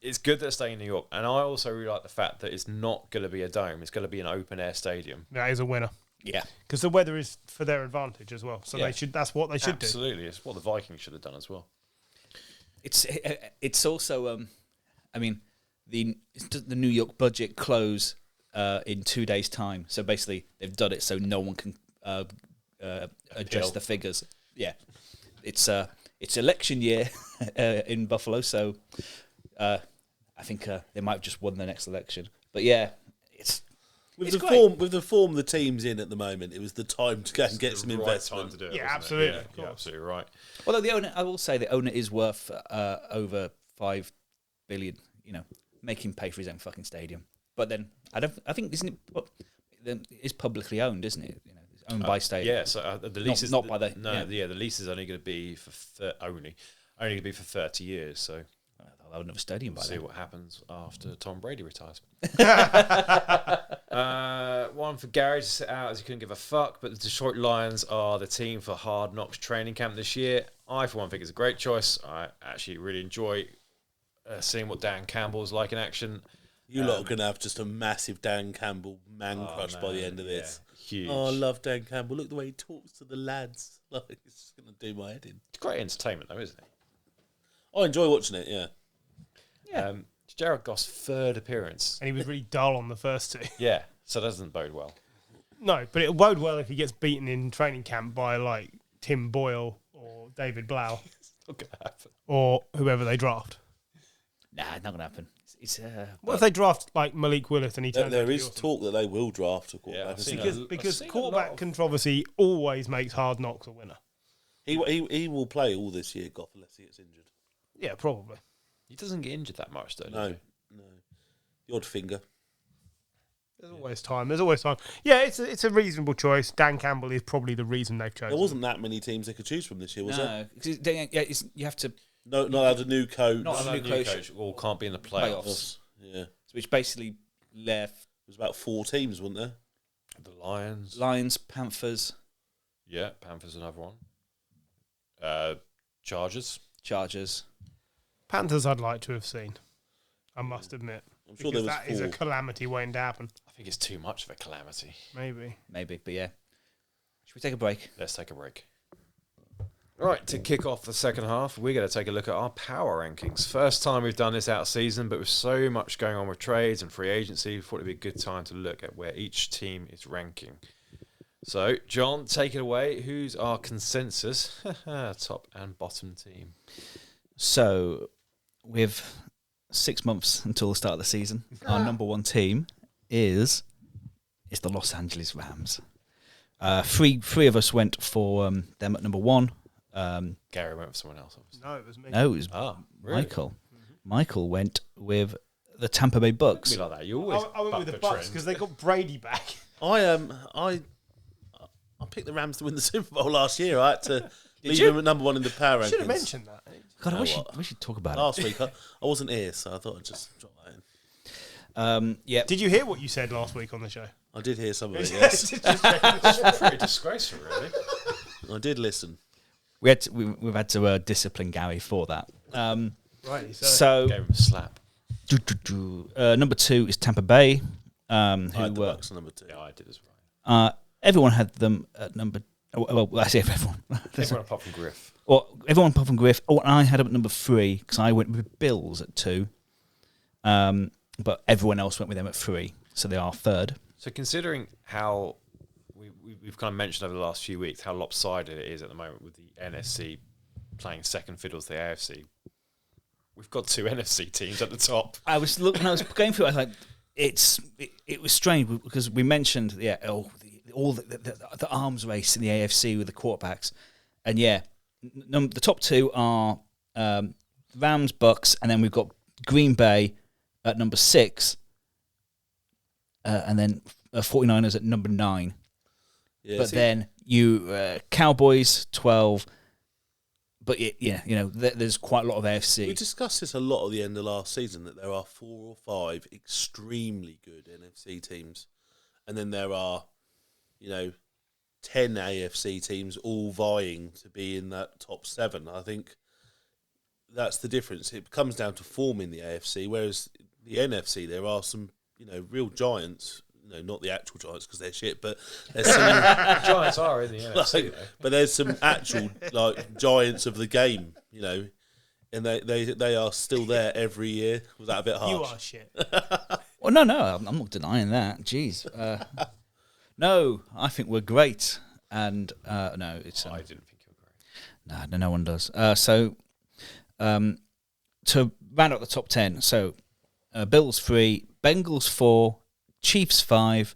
It's good that it's staying in New York, and I also really like the fact that it's not going to be a dome. It's going to be an open air stadium. That is a winner. Yeah, because the weather is for their advantage as well. So that's what they should do. Absolutely, it's what the Vikings should have done as well. It's also I mean, the New York budget close in 2 days' time. So basically, they've done it so no one can adjust the figures. Yeah, it's election year in Buffalo, so I think they might have just won the next election. But yeah, with the form the team's in at the moment, it was the time to go and get some investment. Time to do it, yeah, absolutely. Yeah, absolutely right. Although the owner, I will say, the owner is worth over $5 billion. You know, make him pay for his own fucking stadium. But then I think isn't it? It's publicly owned, isn't it? You know, it's owned by stadium. Yeah. So the lease is not by the the lease is only going to be for only going to be for 30 years. So they'll own another stadium by we'll see then. what happens after Tom Brady retires. One for Gary to sit out as he couldn't give a fuck, but the Detroit Lions are the team for Hard Knocks training camp this year. I, for one, think it's a great choice. I actually really enjoy seeing what Dan Campbell's like in action. You lot are going to have just a massive Dan Campbell crush by the end of this. Huge. Oh, I love Dan Campbell. Look the way he talks to the lads. Like, it's just going to do my head in. It's great entertainment, though, isn't it? I enjoy watching it, yeah. Yeah. It's Jared Goff's third appearance. And he was really dull on the first two. Yeah, so that doesn't bode well. No, but it'll bode well if he gets beaten in training camp by, like, Tim Boyle or David Blau. It's not going to happen. Or whoever they draft. Nah, not going to happen. What if they draft, like, Malik Willis and he turns out There to be is awesome? talk that they will draft a Yeah, quarterback. I've seen Because I've seen a quarterback lot of- controversy always makes Hard Knocks a winner. He will play all this year, Goff, unless he gets injured. Yeah, probably. He doesn't get injured that much, though. No, does no. The odd finger. There's always time. There's always time. Yeah, it's a reasonable choice. Dan Campbell is probably the reason they've chosen. There wasn't that many teams they could choose from this year, was there? No, 'cause you have to No, not had a new coach. Not he? a New new coach all can't be in the playoffs. playoffs. Yeah. which basically left There was about 4 teams, wasn't there? The Lions. Lions, Panthers, Yeah, Panthers another one. Chargers. Chargers. Panthers I'd like to have seen. I must admit. I'm sure Because there was that is 4. a calamity waiting to happen. I think it's too much of a calamity. Maybe. Maybe, but yeah. Should we take a break? Let's take a break. Right, to kick off the second half, we're going to take a look at our power rankings. First time we've done this out of season, but with so much going on with trades and free agency, we thought it'd be a good time to look at where each team is ranking. So, John, take it away. Who's our consensus top and bottom team? So, with 6 months until the start of the season, our number one team is the Los Angeles Rams. Three of us went for them at number one. Gary went for someone else, obviously. No, it was me. No, it was Really? Michael. Mm-hmm. Michael went with the Tampa Bay Bucks. Be like that. You always I went with the Bucks because they got Brady back. I picked the Rams to win the Super Bowl last year. I had to leave them at number 1 in the power rankings. Should have mentioned that. God, You know we should talk about Last week, I wasn't here, so I thought I'd just drop that in. it. Yeah. Did you hear what you said last week on the show? I did hear some of it, yes. It's pretty disgraceful, really. I did listen. We've had to discipline Gary for that. Right. So Gave him a slap. number 2 is Tampa Bay. I had the Bucks on number 2. Yeah, I did as well. Everyone had them at number. Well, I say everyone. Everyone apart from Griff. Well, everyone apart from Griff. Oh, I had them at number 3 because I went with Bills at 2. But everyone else went with them at 3, so they are third. So considering how we've kind of mentioned over the last few weeks how lopsided it is at the moment with the NFC playing second fiddle to the AFC, we've got 2 NFC teams at the top. I was when I was going through it, I was like, it was strange because we mentioned the arms race in the AFC with the quarterbacks, and the top 2 are Rams, Bucks, and then we've got Green Bay at number 6, and then 49ers at number 9. Yeah, But then you Cowboys 12. But there's quite a lot of AFC. we discussed this a lot at the end of last season, that there are 4 or 5 extremely good NFC teams. And then there are, 10 AFC teams all vying to be in that top 7. I think that's the difference. It comes down to form in the AFC, whereas the NFC, there are some, real giants. Not the actual giants because they're shit, but there's some Giants are in the NFC, though. but there's some actual giants of the game, and they are still there every year. Was that a bit harsh? You are shit. Well, no, I'm not denying that. Jeez. No, I think we're great. And no, it's... I didn't think you were great. No one does. So to round out the top 10, so Bills 3, Bengals 4, Chiefs 5,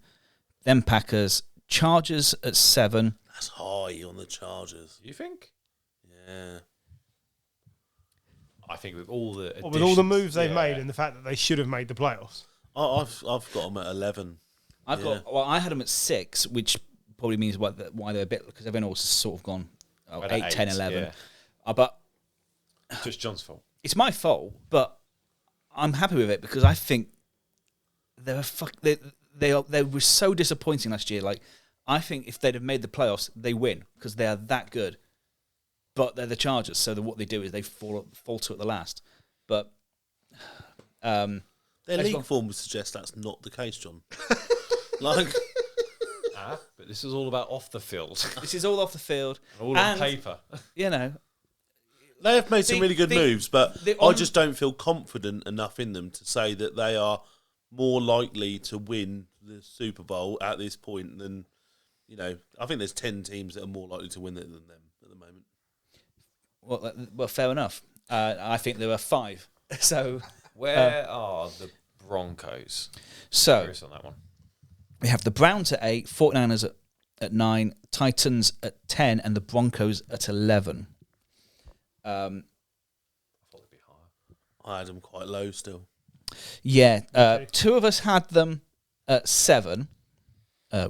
then Packers, Chargers at 7. That's high on the Chargers. You think? Yeah. I think with all the with all the moves they've made and the fact that they should have made the playoffs. I've got them at 11. I had them at 6, which probably means why they're a bit, because everyone else has sort of gone 8, 10, 11. Yeah. But it's just John's fault. It's my fault, but I'm happy with it because I think they were so disappointing last year. Like, I think if they'd have made the playoffs, they win because they are that good. But they're the Chargers, so what they do is they falter at the last. But their league form would suggest that's not the case, John. But this is all about off the field. This is all off the field, all on paper. You know, they have made some really good moves, but I just don't feel confident enough in them to say that they are more likely to win the Super Bowl at this point than, I think there's 10 teams that are more likely to win it than them at the moment. Well, fair enough. I think there are 5. So where are the Broncos? So curious on that one. We have the Browns at 8, 49ers at 9, Titans at 10, and the Broncos at 11. I thought they'd be higher. I had them quite low still. Yeah, 2 of us had them at 7,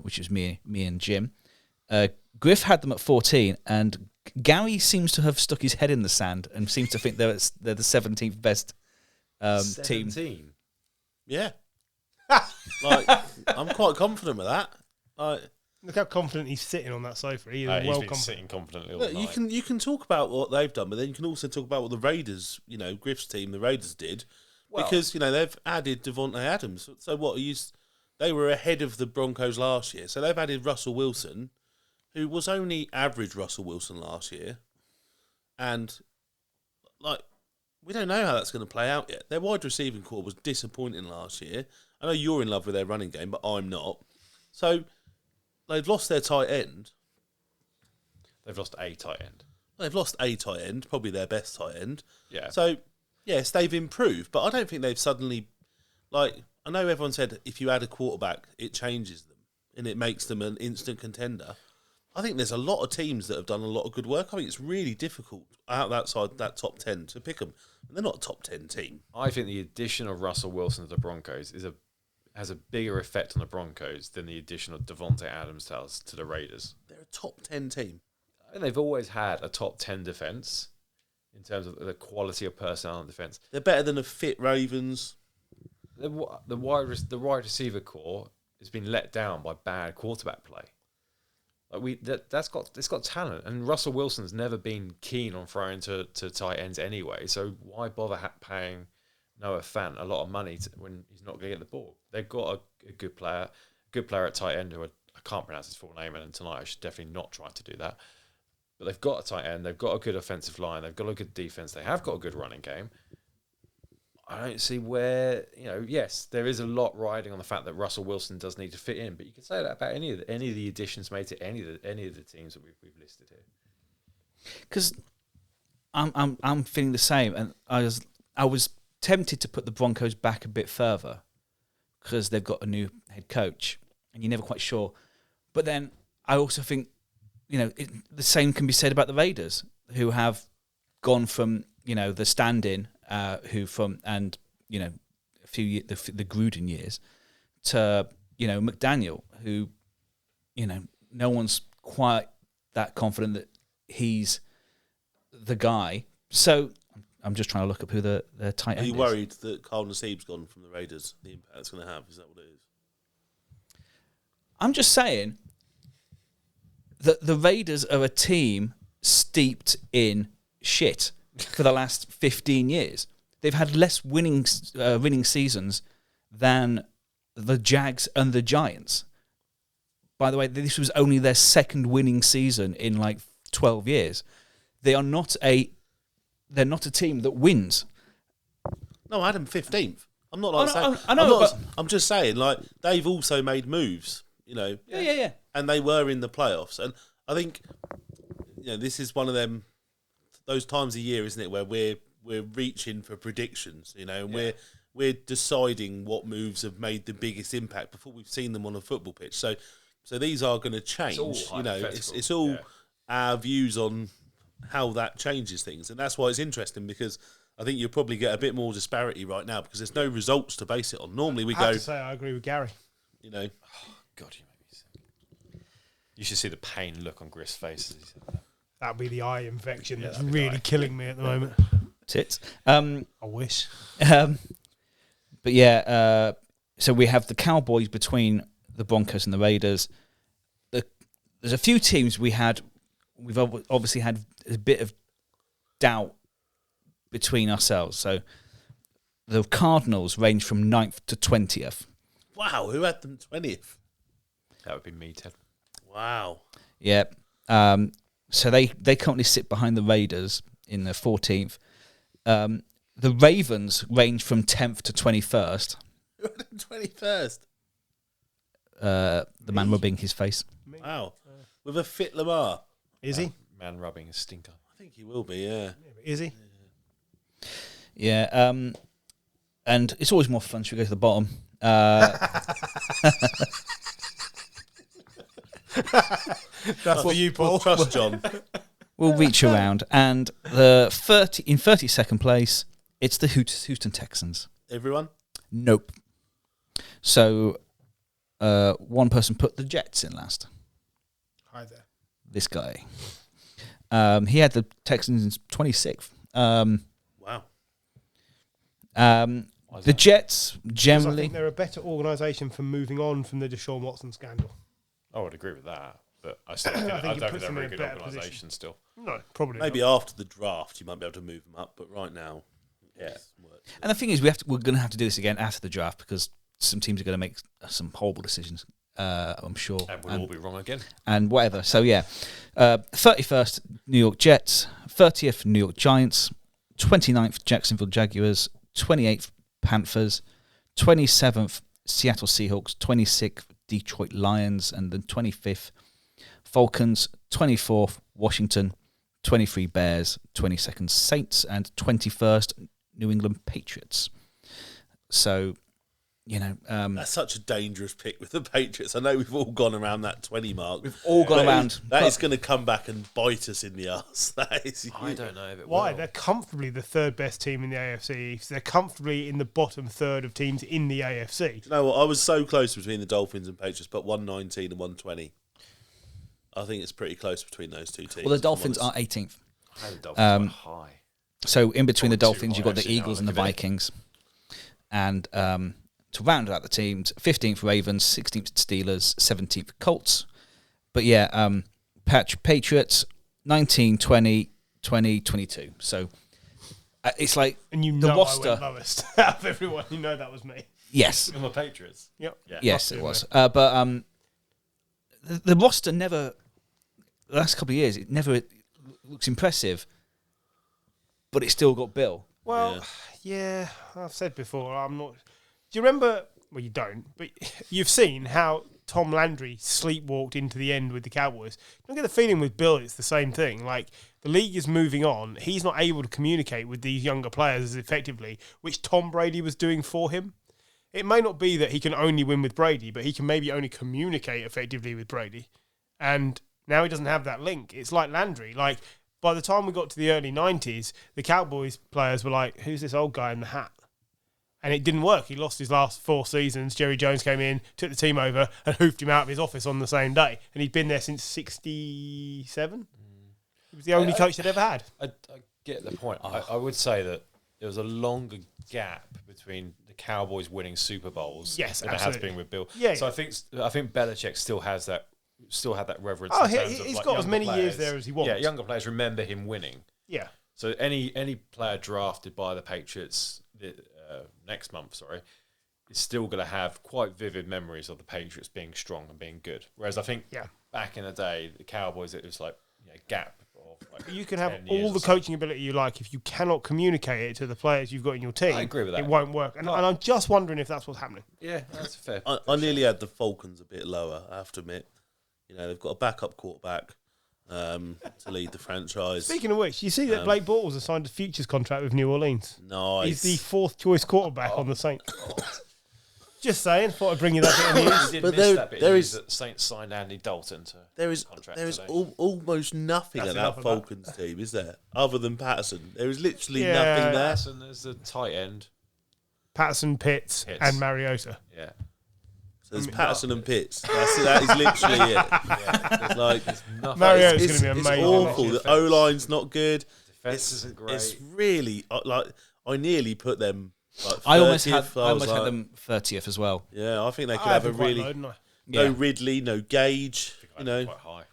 which was me and Jim. Griff had them at 14, and Gary seems to have stuck his head in the sand and seems to think they're the 17th best team. 17? Yeah. I'm quite confident with that. Look how confident he's sitting on that sofa. He is he's been sitting confidently all night. You can talk about what they've done, but then you can also talk about what the Raiders, Griff's team, the Raiders did, because they've added Devontae Adams. So what? They were ahead of the Broncos last year, so they've added Russell Wilson, who was only average Russell Wilson last year, and we don't know how that's going to play out yet. Their wide receiving core was disappointing last year. I know you're in love with their running game, but I'm not. So they've lost their tight end. They've lost a tight end. They've lost a tight end, probably their best tight end. Yeah. So, yes, they've improved, but I don't think they've suddenly... I know everyone said if you add a quarterback, it changes them and it makes them an instant contender. I think there's a lot of teams that have done a lot of good work. I think it's really difficult outside that top 10 to pick them. And they're not a top 10 team. I think the addition of Russell Wilson to the Broncos has a bigger effect on the Broncos than the addition of Devontae Adams to the Raiders. They're a top 10 team. I think they've always had a top 10 defence in terms of the quality of personnel and defence. They're better than a fit Ravens. The wide receiver core has been let down by bad quarterback play. It's got talent, and Russell Wilson's never been keen on throwing to tight ends anyway. So why bother paying Noah Fant a lot of money when he's not going to get the ball? They've got a good player at tight end who I can't pronounce his full name, and tonight I should definitely not try to do that. But they've got a tight end, they've got a good offensive line, they've got a good defense, they have got a good running game. I don't see where, yes, there is a lot riding on the fact that Russell Wilson does need to fit in, but you can say that about any of the additions made to any of the teams that we've listed here. Because I'm feeling the same, and I was tempted to put the Broncos back a bit further because they've got a new head coach, and you're never quite sure. But then I also think, the same can be said about the Raiders, who have gone from the stand-in. A few the Gruden years to McDaniel, who no one's quite that confident that he's the guy. So I'm just trying to look up who the tight end is. Are you worried that Kyle Nassib's gone from the Raiders? The impact it's going to have, is that what it is? I'm just saying that the Raiders are a team steeped in shit for the last 15 years. They've had less winning seasons than the Jags and the Giants. By the way, this was only their second winning season in 12 years. They're not a team that wins. No, I had them 15th. I'm not saying. I know, I'm just saying, they've also made moves. Yeah. And they were in the playoffs, and I think this is one of those times a year, isn't it, where we're reaching for predictions, and we're deciding what moves have made the biggest impact before we've seen them on a football pitch. So these are going to change. It's all our views on how that changes things, and that's why it's interesting, because I think you'll probably get a bit more disparity right now because there's no results to base it on. Normally we I have go. to say, I agree with Gary. You know, God, you make me sick. You should see the pain look on Griff's face. That'd be the eye infection that's really killing me at the moment. Tits. I wish. But yeah, so we have the Cowboys between the Broncos and the Raiders. There's a few teams we've obviously had a bit of doubt between ourselves. So the Cardinals range from 9th to 20th. wow, who had them 20th? That would be me, Ted. Wow. Yeah. So they currently sit behind the Raiders in the 14th. The Ravens range from 10th to 21st. Who had them 21st? The man rubbing his face. Wow. With a fit Lamar. Is he? Man rubbing a stinker. I think he will be, yeah. Is he? Yeah. And it's always more fun. Should we go to the bottom? That's what you, Paul. Trust John. We'll reach around. And in 32nd place, it's the Houston Texans. Everyone? Nope. So one person put the Jets in last. Hi there. This guy. He had the Texans 26th. Wow. The Jets I generally. think they're a better organisation for moving on from the Deshaun Watson scandal. I would agree with that, but I still think, I don't think they're a very good organisation still. No, probably Maybe not. after the draft you might be able to move them up, but right now, yeah. And the thing is, we're going to have to do this again after the draft because some teams are going to make some horrible decisions. I'm sure, And we'll all be wrong again. and whatever. So yeah, 31st New York Jets, 30th New York Giants, 29th Jacksonville Jaguars, 28th Panthers, 27th Seattle Seahawks, 26th Detroit Lions, and then 25th Falcons, 24th Washington, 23 Bears, 22nd Saints, and 21st New England Patriots. So, you know, That's such a dangerous pick with the Patriots. I know we've all gone around that 20 mark. we've all gone around. That is going to come back and bite us in the arse. That is. I don't know if it Why? will. They're comfortably the third best team in the AFC East. They're comfortably in the bottom third of teams in the AFC. You know what? I was so close between the Dolphins and Patriots, but 119 and 120. I think it's pretty close between those two teams. Well, the Dolphins are 18th. I had the Dolphins were high. So in between the Probably too Dolphins, you've high, got the actually, now Eagles I and the look at it. Vikings. And to round out the teams, 15th Ravens, 16th Steelers, 17th Colts. But yeah, Patriots, 19, 20, 20, 22. So it's like And you the know roster. I went lowest out of everyone. You know that was me. Yes. And the Patriots. Yep. Yeah. Yes, Must it be, was. But the roster never, the last couple of years, it never looks impressive, but it's still got Bill. Well, yeah, I've said before, I'm not. Do you remember? Well, you don't, but you've seen how Tom Landry sleepwalked into the end with the Cowboys. Don't get the feeling with Bill it's the same thing. Like, the league is moving on. He's not able to communicate with these younger players as effectively, which Tom Brady was doing for him. It may not be that he can only win with Brady, but he can maybe only communicate effectively with Brady. And now he doesn't have that link. It's like Landry. Like, by the time we got to the early 90s, the Cowboys players were like, who's this old guy in the hat? And it didn't work. He lost his last 4 seasons. Jerry Jones came in, took the team over, and hoofed him out of his office on the same day. And he'd been there since 67. He was the only coach they'd ever had. I get the point. I would say that there was a longer gap between the Cowboys winning Super Bowls Yes, than absolutely. it has been with Bill. Yeah, So yeah. I think Belichick still had that reverence. Oh, in terms he's of, like, got as younger many players. years there as he wants. Yeah, younger players remember him winning. Yeah. So any player drafted by the Patriots next month, is still going to have quite vivid memories of the Patriots being strong and being good. Whereas I think back in the day, the Cowboys, it was like a gap of like You can have 10 years all or the so. coaching ability you like. If you cannot communicate it to the players you've got in your team, I agree with that. it won't work. And I'm just wondering if that's what's happening. Yeah, that's fair. I nearly had the Falcons a bit lower, I have to admit. You know, they've got a backup quarterback to lead the franchise. Speaking of which, you see that Blake Bortles has signed a futures contract with New Orleans. Nice. He's the 4th choice quarterback on the Saints. Just saying, thought I'd bring you that bit of news. But there is that Saints signed Andy Dalton to there is almost nothing at that Falcons team, is there? Other than Patterson, there is literally nothing there. Patterson, there's the tight end, Patterson, Pitts, and Mariota. Yeah. So there's Patterson and Pitts. That is literally it. It's like Mariota's going to be amazing. It's awful. The O-line's not good. Defense isn't great. It's really like I nearly put them. Like 30th. I almost had them 30th as well. Yeah, I think they could have a really no Ridley, no Gage. Quite high.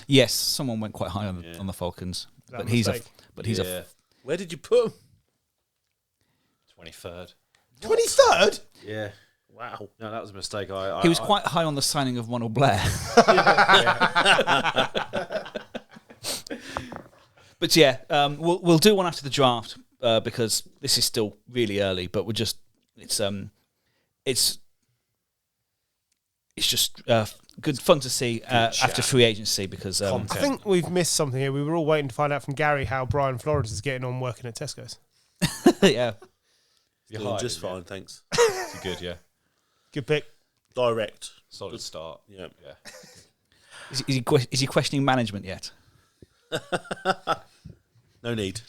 Yes, someone went quite high on the Falcons, but he's a. Where did you put him? 23rd. 23rd? Yeah. Wow. No, that was a mistake. He was quite high on the signing of Ronald Blair. But we'll do one after the draft because this is still really early. But it's just good fun to see after free agency because I think we've missed something here. We were all waiting to find out from Gary how Brian Flores is getting on working at Tesco's. Yeah, you're doing just fine, thanks. You're good, yeah. Good pick. Direct. Solid start. Yeah. Is he questioning management yet? No need.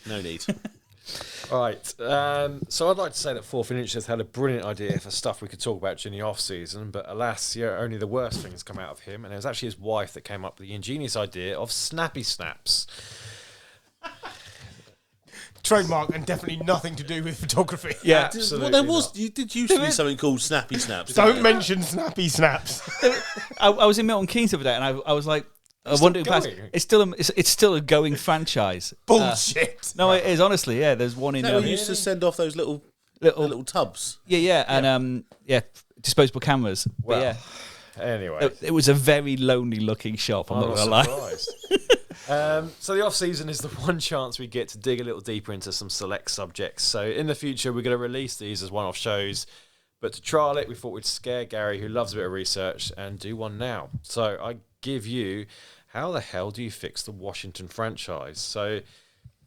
All right. So I'd like to say that Fourth and Inch has had a brilliant idea for stuff we could talk about during the off-season, but alas, only the worst things come out of him, and it was actually his wife that came up with the ingenious idea of Snappy Snaps. Trademark and definitely nothing to do with photography. Yeah, absolutely. Well, you did used to be something called Snappy Snaps. Don't mention Snappy Snaps. I was in Milton Keynes the other day, and I was like, it's still a going franchise. Bullshit. No, it is honestly. Yeah, there's one in. We used to send off those little tubs. Yeah, and disposable cameras. Well, yeah. Anyway, it was a very lonely looking shop. I'm not gonna lie. So the off-season is the one chance we get to dig a little deeper into some select subjects. So in the future, we're going to release these as one-off shows. But to trial it, we thought we'd scare Gary, who loves a bit of research, and do one now. So I give you, how the hell do you fix the Washington franchise? So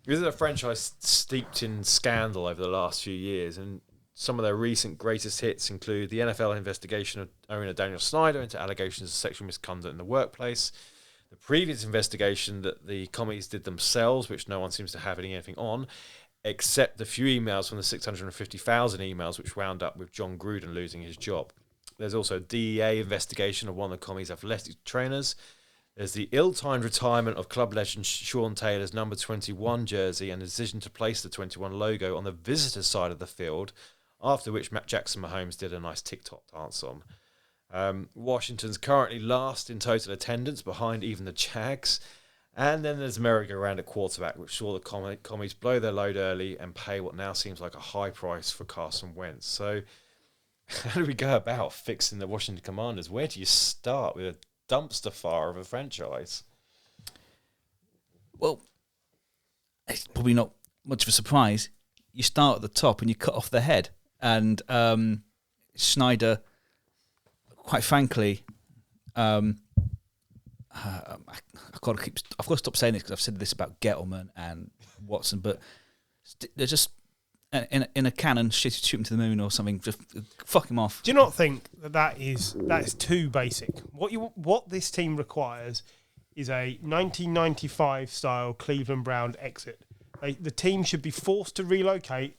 this is a franchise steeped in scandal over the last few years, and some of their recent greatest hits include the NFL investigation of owner Daniel Snyder into allegations of sexual misconduct in the workplace, the previous investigation that the commies did themselves, which no one seems to have anything on, except the few emails from the 650,000 emails which wound up with John Gruden losing his job. There's also a DEA investigation of one of the commies' athletic trainers. There's the ill-timed retirement of club legend Sean Taylor's number 21 jersey and the decision to place the 21 logo on the visitor side of the field, after which Matt Jackson Mahomes did a nice TikTok dance on. Washington's currently last in total attendance, behind even the Jags. And then there's merry-go-round at quarterback, which saw the commies blow their load early and pay what now seems like a high price for Carson Wentz. So how do we go about fixing the Washington Commanders? Where do you start with a dumpster fire of a franchise? Well, it's probably not much of a surprise. You start at the top and you cut off the head. And Snyder, quite frankly, I've got to stop saying this because I've said this about Gettleman and Watson, but they're just in a cannon, shoot him to the moon or something. Just fuck him off. Do you not think that is too basic? What this team requires is a 1995 style Cleveland Brown exit. The team should be forced to relocate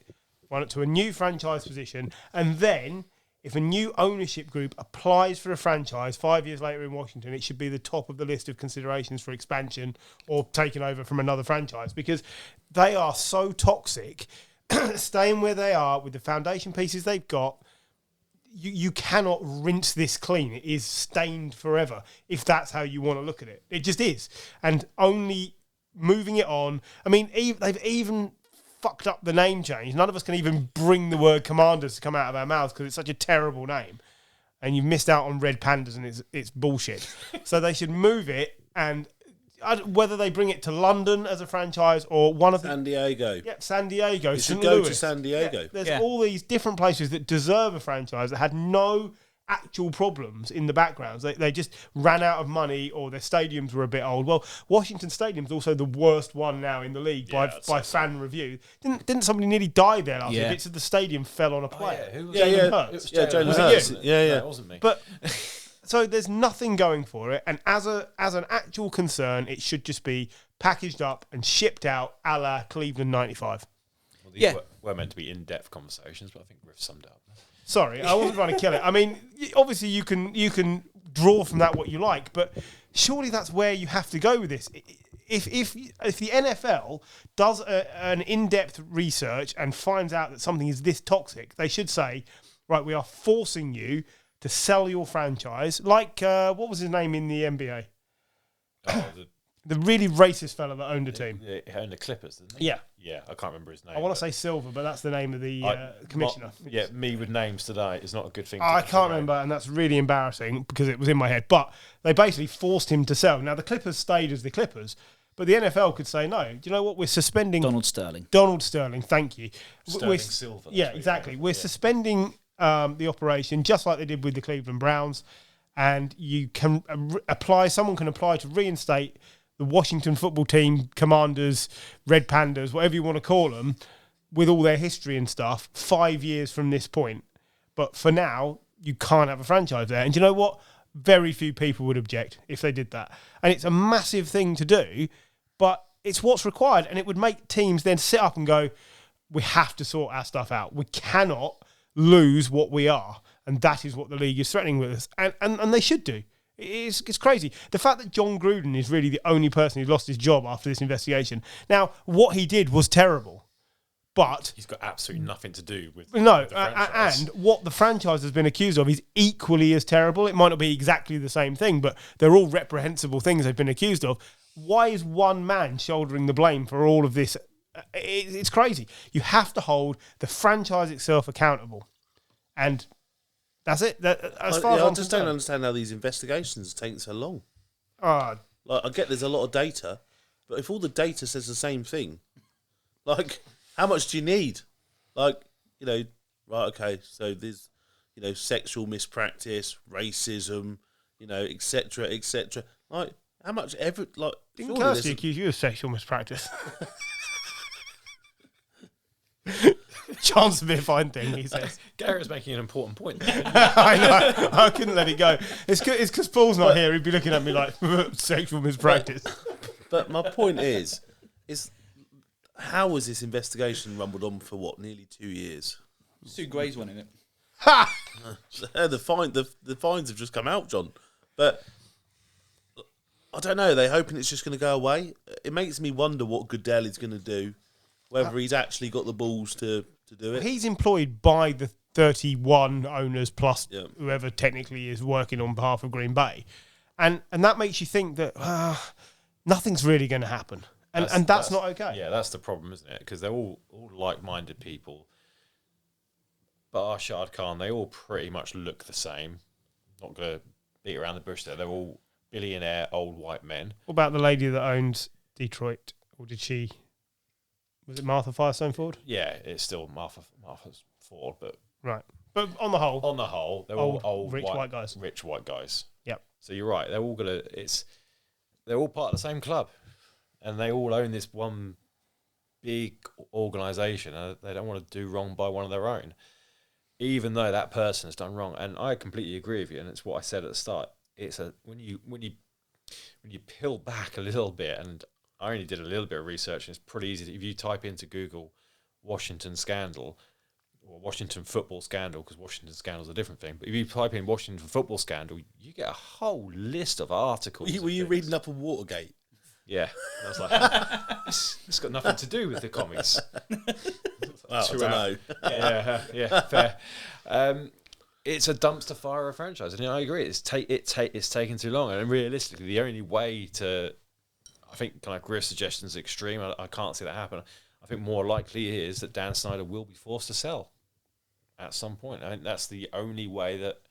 to a new franchise position, and then if a new ownership group applies for a franchise 5 years later in Washington, it should be the top of the list of considerations for expansion or taking over from another franchise, because they are so toxic. Staying where they are with the foundation pieces they've got, you cannot rinse this clean. It is stained forever if that's how you want to look at it. It just is. And only moving it on. I mean, they've even fucked up the name change. None of us can even bring the word Commanders to come out of our mouths because it's such a terrible name. And you've missed out on Red Pandas and it's bullshit. So they should move it, and whether they bring it to London as a franchise or one of San Diego. Yeah, San Diego. You should St. go Louis. to San Diego. Yeah, there's all these different places that deserve a franchise that had no actual problems in the backgrounds. They just ran out of money, or their stadiums were a bit old. Well, Washington Stadium's also the worst one now in the league by fan review. Didn't somebody nearly die there last year? Bits of the stadium fell on a player. Jalen Hurts. Jalen Hurts. Yeah, it wasn't me. But so there's nothing going for it, and as an actual concern, it should just be packaged up and shipped out, a la Cleveland '95. Well, these were meant to be in-depth conversations, but I think Griff summed up. Sorry, I wasn't trying to kill it. I mean, obviously you can draw from that what you like, but surely that's where you have to go with this. If the NFL does an in-depth research and finds out that something is this toxic, they should say, right, we are forcing you to sell your franchise. Like, what was his name in the NBA? The really racist fella that owned a team. He owned the Clippers, didn't he? Yeah. Yeah, I can't remember his name. I want to say Silver, but that's the name of the commissioner. Me with names today is not a good thing. I can't remember, and that's really embarrassing because it was in my head. But they basically forced him to sell. Now, the Clippers stayed as the Clippers, but the NFL could say, no, do you know what? We're suspending... Donald Sterling, thank you. Sterling Silver. Yeah, exactly. We're suspending the operation just like they did with the Cleveland Browns, and you can someone can apply to reinstate the Washington football team, Commanders, Red Pandas, whatever you want to call them, with all their history and stuff, 5 years from this point. But for now, you can't have a franchise there. And do you know what? Very few people would object if they did that. And it's a massive thing to do, but it's what's required. And it would make teams then sit up and go, we have to sort our stuff out. We cannot lose what we are. And that is what the league is threatening with us. And they should do. It's crazy. The fact that John Gruden is really the only person who lost his job after this investigation. Now, what he did was terrible, but... He's got absolutely nothing to do with the franchise. And what the franchise has been accused of is equally as terrible. It might not be exactly the same thing, but they're all reprehensible things they've been accused of. Why is one man shouldering the blame for all of this? It's crazy. You have to hold the franchise itself accountable. And... that's it. As far as I just don't understand how these investigations take so long. I get there's a lot of data, but if all the data says the same thing, like, how much do you need? Like, right, okay, so there's, sexual mispractice, racism, etc., etc. Like, how much didn't Kirsty accuse you of sexual mispractice? Chance of a fine thing, he says. Garrett's making an important point. I know. I couldn't let it go. It's because Paul's not here. He'd be looking at me like sexual mispractice. But my point is how was this investigation rumbled on for nearly 2 years? Sue Gray's one in it. Ha! The fines have just come out, John. But I don't know. They're hoping it's just going to go away. It makes me wonder what Goodell is going to do. Whether he's actually got the balls to do it. He's employed by the 31 owners plus whoever technically is working on behalf of Green Bay. And that makes you think that nothing's really going to happen. And that's not okay. Yeah, that's the problem, isn't it? Because they're all like-minded people. But Shad Khan, they all pretty much look the same. Not going to beat around the bush there. They're all billionaire old white men. What about the lady that owns Detroit? Or did she... was it Martha Firestone Ford? Yeah, it's still Martha's Ford, but... right. But on the whole... they're all old rich white guys. Rich white guys. Yep. So you're right. They're all they're all part of the same club. And they all own this one big organisation. And they don't want to do wrong by one of their own. Even though that person has done wrong. And I completely agree with you. And it's what I said at the start. It's when you peel back a little bit, and I only did a little bit of research, and it's pretty easy. If you type into Google Washington scandal or Washington football scandal, because Washington scandal is a different thing, but if you type in Washington football scandal, you get a whole list of articles. Were you reading up on Watergate? Yeah. And I was like, it's got nothing to do with the commies. Well, I don't know. Yeah, fair. It's a dumpster fire of a franchise, and I agree. It's taking too long, and realistically, the only way to... I think kind of Griff's suggestion is extreme. I can't see that happen. I think more likely is that Dan Snyder will be forced to sell at some point. I think that's the only way that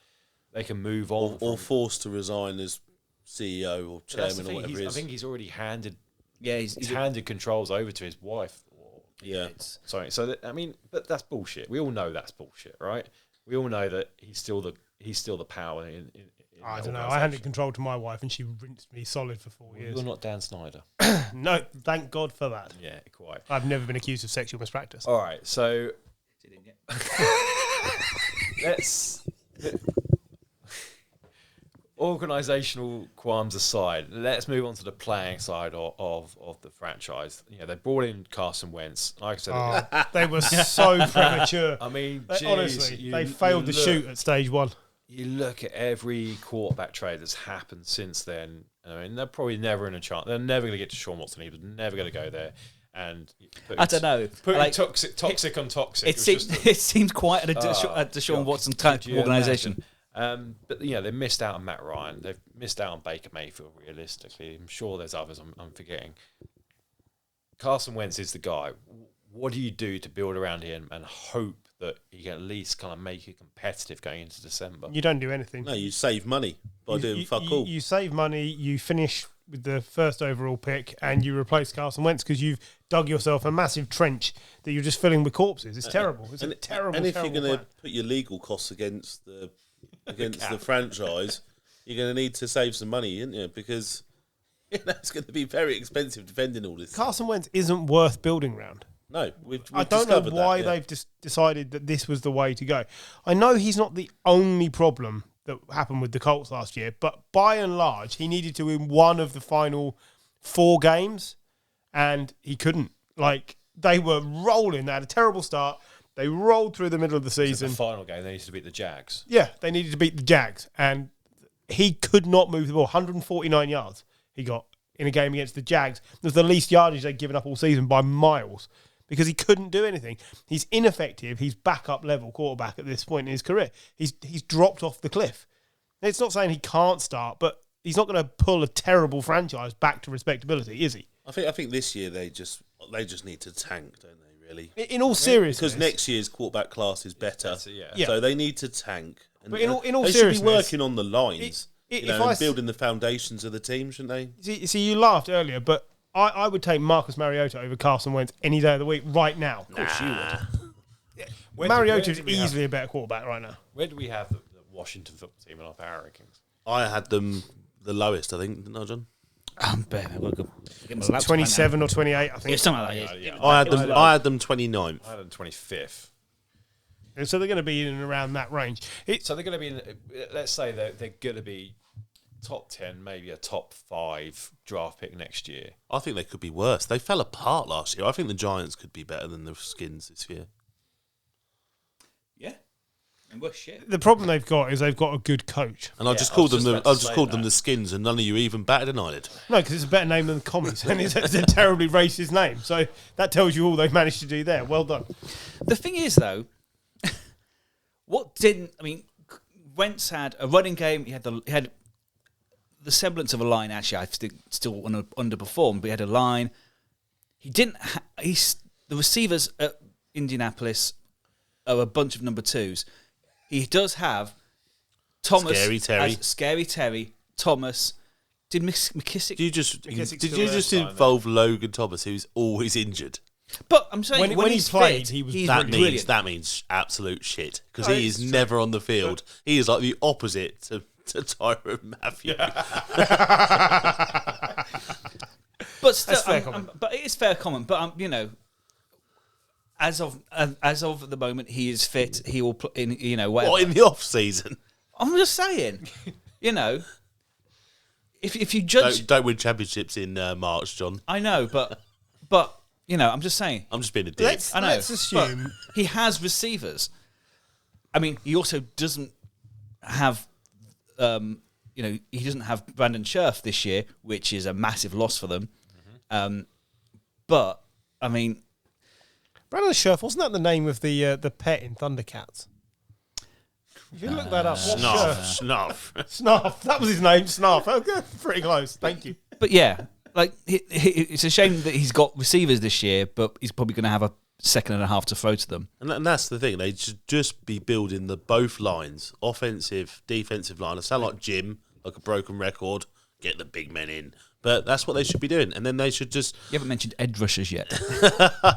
they can move on. Or forced to resign as CEO or chairman or whatever it is. I think he's already handed he's handed controls over to his wife. Sorry. So, but that's bullshit. We all know that's bullshit, right? We all know that he's still the he's still the power in I don't know. I handed control to my wife and she rinsed me solid for 4 years. You're not Dan Snyder. No, thank God for that. Yeah, quite. I've never been accused of sexual mispractice. All right, so let's organisational qualms aside, let's move on to the playing side of the franchise. They brought in Carson Wentz. Like I said, they were so premature. I mean, honestly, they failed to shoot at stage 1. You look at every quarterback trade that's happened since then. I mean, they're probably never in a chance. They're never going to get to Sean Watson. He was never going to go there. And I don't know. Putting toxic on toxic. It seems quite a Deshaun Watson type of organisation. But they missed out on Matt Ryan. They've missed out on Baker Mayfield. Realistically, I'm sure there's others I'm forgetting. Carson Wentz is the guy. What do you do to build around him and hope that he can at least kind of make you competitive going into December? You don't do anything. No, you save money by doing fuck all. You save money. You finish with the first overall pick, and you replace Carson Wentz because you've dug yourself a massive trench that you're just filling with corpses. It's terrible. It's a terrible. And if terrible you're going plan. to put your legal costs against the franchise, you're going to need to save some money, aren't you? Because it's going to be very expensive defending all this. Carson Wentz isn't worth building round. No, we've I don't know why they've decided that this was the way to go. I know he's not the only problem that happened with the Colts last year, but by and large, he needed to win one of the final 4 games, and he couldn't. They were rolling. They had a terrible start. They rolled through the middle of the season. The final game, they needed to beat the Jags. Yeah, they needed to beat the Jags, and he could not move the ball. 149 yards he got in a game against the Jags. It was the least yardage they'd given up all season by miles, because he couldn't do anything. He's ineffective. He's backup level quarterback at this point in his career. He's dropped off the cliff. It's not saying he can't start, but he's not going to pull a terrible franchise back to respectability, is he? I think this year they just need to tank, don't they? Really, in all seriousness, because next year's quarterback class is better. Yeah. So they need to tank. And, but in all they seriousness, should be working on the lines, and building the foundations of the team, shouldn't they? See, you laughed earlier, but I would take Marcus Mariota over Carson Wentz any day of the week right now. Of course you would. Mariota is easily a better quarterback right now. Where do we have the Washington football team in our power rankings? I had them the lowest, I think, didn't I, John? 27 or 28, I think. It's something like that. Yeah. I had them 29th. I had them 25th. And so they're going to be in and around that range. So they're going to be, let's say they're going to be top 10, maybe a top 5 draft pick next year. I think they could be worse. They fell apart last year. I think the Giants could be better than the Skins this year. Yeah. And we're shit. The problem they've got is they've got a good coach. And I just called them the Skins, and none of you even batted an eyelid. No, because it's a better name than the Commies, and it's a terribly racist name. So that tells you all they've managed to do there. Well done. The thing is, though, Wentz had a running game. He had the semblance of a line. Actually, I still underperformed, but he had a line. He didn't. The receivers at Indianapolis are a bunch of number 2s. He does have Thomas, Scary Terry, Thomas. Did McKissick? Did you just involve Logan Thomas, who's always injured? But I'm saying when he played, fit, that means absolute shit, because he is never on the field. He is like the opposite to Tyrann Mathieu. But still, but it is fair comment. But as of the moment, he is fit. He will put in, whatever. What, in the off season? I'm just saying, if you judge, don't win championships in March, John. I know, but I'm just saying. I'm just being a dick. I know. Let's assume he has receivers. I mean, he also doesn't have, he doesn't have Brandon Scherf this year, which is a massive loss for them. Mm-hmm. But I mean, Brandon Scherf, wasn't that the name of the pet in Thundercats? If you look that up, Snuff. Snuff. That was his name, Snuff. Okay, pretty close. Thank you. But yeah, it's a shame that he's got receivers this year, but he's probably going to have a second and a half to throw to them. And that's the thing. They should just be building both lines, offensive, defensive line. I sound like Jim, like a broken record. Get the big men in. But that's what they should be doing. And then they should just... You haven't mentioned edge rushers yet.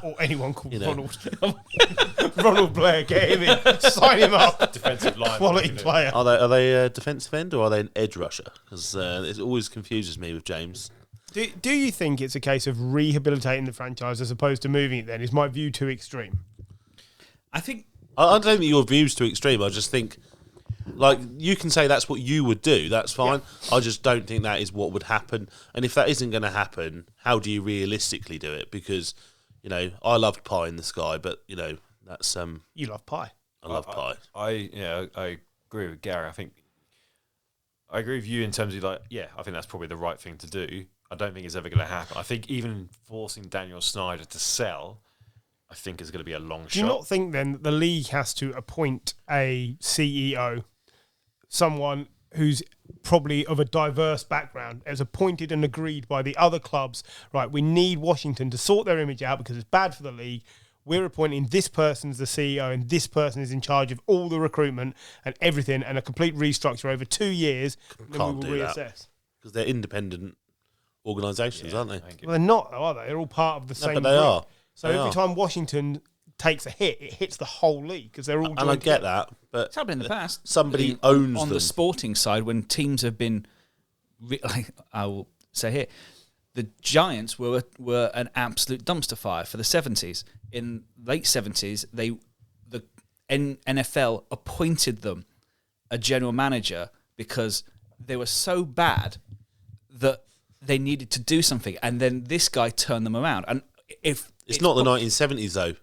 Or anyone called Ronald. Ronald Blair, get him in, sign him up. Defensive line, quality player. Are they a defensive end or are they an edge rusher? Because it always confuses me with James. Do you think it's a case of rehabilitating the franchise as opposed to moving it then? Is my view too extreme? I think... I don't think your view's too extreme. I just think, like, you can say that's what you would do. That's fine. Yeah. I just don't think that is what would happen. And if that isn't going to happen, how do you realistically do it? Because, you know, I loved Pie in the Sky, but, you know, that's... You love pie. I love pie. I agree with Gary. I agree with you in terms of, like, I think that's probably the right thing to do. I don't think it's ever going to happen. I think even forcing Daniel Snyder to sell, I think is going to be a long shot. Do you not think then that the league has to appoint a CEO, someone who's probably of a diverse background, as appointed and agreed by the other clubs? Right, we need Washington to sort their image out because it's bad for the league. We're appointing this person as the CEO and this person is in charge of all the recruitment and everything, and a complete restructure over 2 years. Can't then we will do reassess. that because they're independent organisations, aren't they? Well, they're not, though, are they? They're all part of the same. But they are. So every time Washington takes a hit, it hits the whole league because they're all. And I get that, but it's happened in the past. Somebody owns on them. the sporting side when teams have been. I will say here, the Giants were an absolute dumpster fire for the 70s. In late 70s, the NFL appointed them a general manager because they were so bad that they needed to do something, and then this guy turned them around. And if it's not the 1970s though,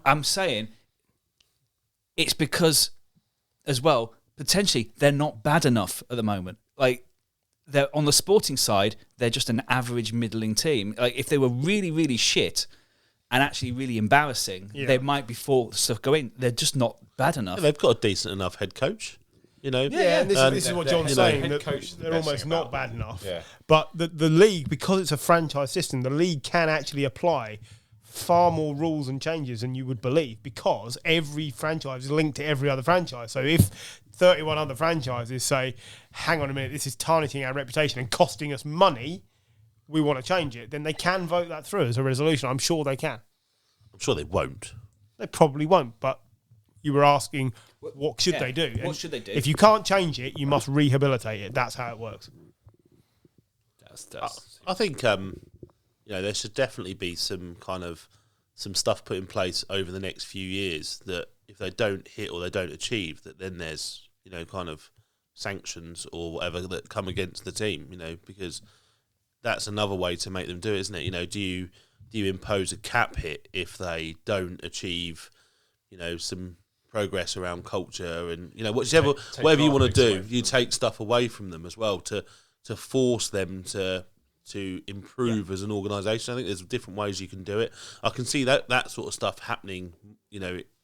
I'm saying it's because as well potentially they're not bad enough at the moment. Like they're on the sporting side, they're just an average middling team. Like if they were really really shit and actually really embarrassing, they might be forced stuff go in. They're just not bad enough. Yeah, they've got a decent enough head coach. You know, and this is what John's saying, that they're almost not bad enough. Yeah. But the league, because it's a franchise system, the league can actually apply far more rules and changes than you would believe because every franchise is linked to every other franchise. So if 31 other franchises say, hang on a minute, this is tarnishing our reputation and costing us money, we want to change it, then they can vote that through as a resolution. I'm sure they can. I'm sure they won't. They probably won't, but you were asking... What should they do? What should they do? If you can't change it, you must rehabilitate it. That's how it works. I think there should definitely be some stuff put in place over the next few years that if they don't hit or they don't achieve, that then there's kind of sanctions or whatever that come against the team. Because that's another way to make them do it, isn't it? Do you impose a cap hit if they don't achieve some progress around culture and whatever you want to do, you take stuff away from them as well to force them to improve as an organisation. I think there's different ways you can do it. I can see that sort of stuff happening,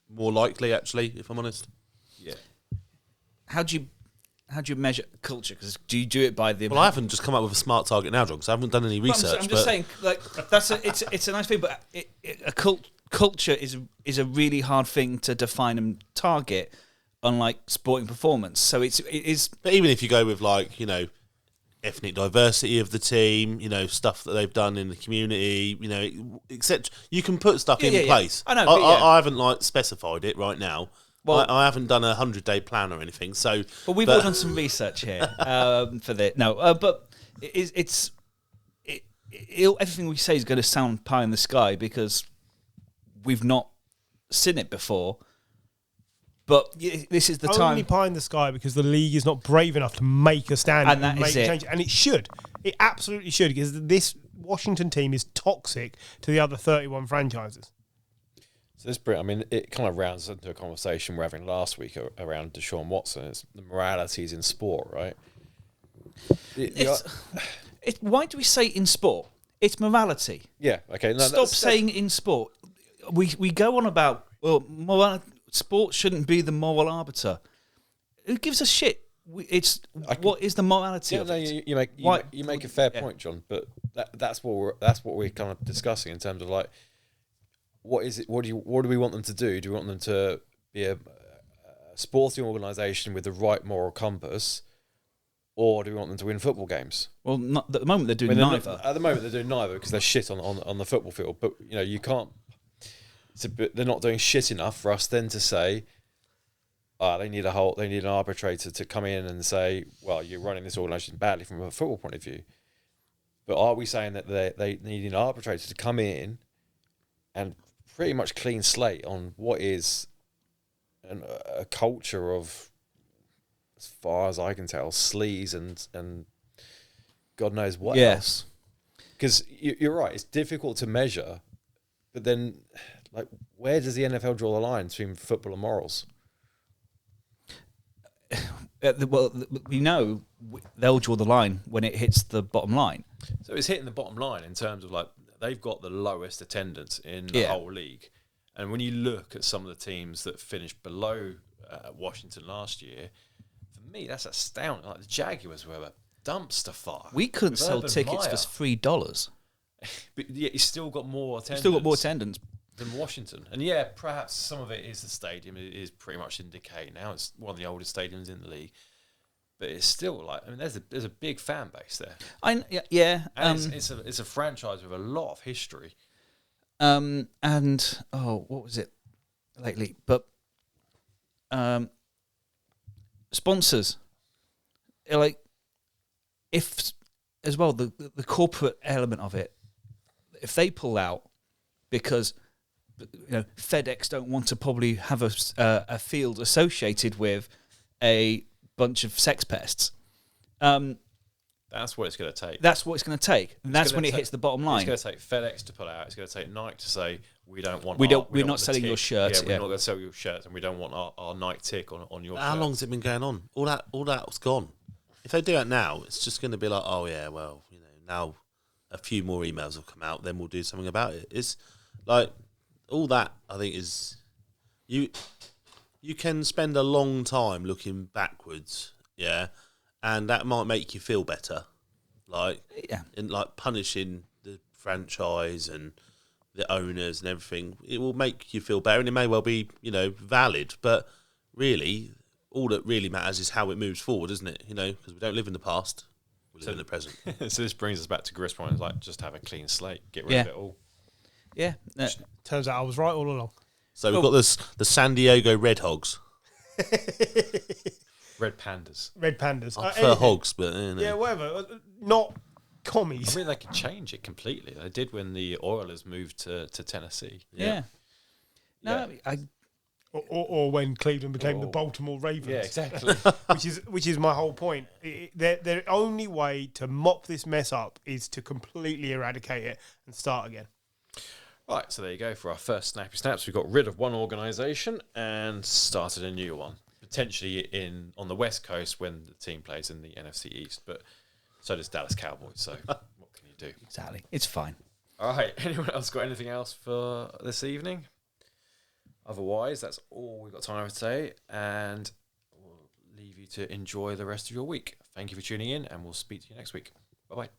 more likely actually, if I'm honest. Yeah. How do you measure culture? Because do you do it by the? Well, I haven't just come up with a smart target now, John, because I haven't done any research. I'm just saying, like it's a nice thing, but culture is a really hard thing to define and target, unlike sporting performance. So it is. But even if you go with ethnic diversity of the team, stuff that they've done in the community, etc. You can put stuff in place. I know. I haven't specified it right now. Well, I haven't done a 100-day plan or anything. So, but we've all done some research here for this. No, but everything we say is going to sound pie in the sky because we've not seen it before. But this is the time. Only pie in the sky because the league is not brave enough to make a stand and make change. And it should. It absolutely should because this Washington team is toxic to the other 31 franchises. So this bring, it kind of rounds into a conversation we're having last week around Deshaun Watson. It's the moralities in sport, right? Why do we say in sport? It's morality. Yeah, okay. No, Stop saying in sport. We go on about, sport shouldn't be the moral arbiter. Who gives a shit? What is the morality of it? You make a fair point, John, but that's what we're kind of discussing in terms of like, what is it? What do we want them to do? Do we want them to be a sporting organisation with the right moral compass, or do we want them to win football games? Well, at the moment they're doing neither. At the moment they're doing neither because they're shit on the football field. But you can't. they're not doing shit enough for us then to say, they need an arbitrator to come in and say, well, you're running this organisation badly from a football point of view. But are we saying that they need an arbitrator to come in and pretty much clean slate on what is a culture of, as far as I can tell, sleaze and God knows what else? Because you're right, it's difficult to measure, but then, like, where does the NFL draw the line between football and morals? Well, we know they'll draw the line when it hits the bottom line. So it's hitting the bottom line in terms of, like, they've got the lowest attendance in the whole league. And when you look at some of the teams that finished below Washington last year, for me, that's astounding. Like, the Jaguars were a dumpster fire. We couldn't sell tickets for $3. But yet you still got more attendance. Than Washington. And perhaps some of it is the stadium. It is pretty much in decay now. It's one of the oldest stadiums in the league. But it's still like, I mean, there's a big fan base there. And it's a franchise with a lot of history. And what was it lately? But sponsors, like, if as well the corporate element of it, if they pull out because FedEx don't want to probably have a field associated with a bunch of sex pests. That's what it's going to take. That's what it's going to take, and that's when it hits the bottom line. It's going to take FedEx to pull out. It's going to take Nike to say we don't want. We're not selling your shirts. We're not going to sell your shirts, and we don't want our Nike tick on your. How long has it been going on? All that's gone. If they do it now, it's just going to be like, oh yeah, well, now a few more emails have come out, then we'll do something about it. It's like all that. I think is you can spend a long time looking backwards, and that might make you feel better, and like punishing the franchise and the owners and everything. It will make you feel better, and it may well be valid, but really, all that really matters is how it moves forward, isn't it? Because we don't live in the past, we live in the present. So this brings us back to Grist point. It's like, just have a clean slate, get rid of it all. Yeah. Turns out I was right all along. So we've got the San Diego Red Hogs. Red Pandas. I prefer hogs, but yeah, whatever. Not commies. I mean, they could change it completely. They did when the Oilers moved to Tennessee. Yeah. No, or when Cleveland became the Baltimore Ravens. Yeah, exactly. which is my whole point. The only way to mop this mess up is to completely eradicate it and start again. Right, so there you go. For our first Snappy Snaps, we got rid of one organisation and started a new one. Potentially on the West Coast when the team plays in the NFC East, but so does Dallas Cowboys, so what can you do? Exactly. It's fine. All right, anyone else got anything else for this evening? Otherwise, that's all we've got time for today, and we'll leave you to enjoy the rest of your week. Thank you for tuning in, and we'll speak to you next week. Bye-bye.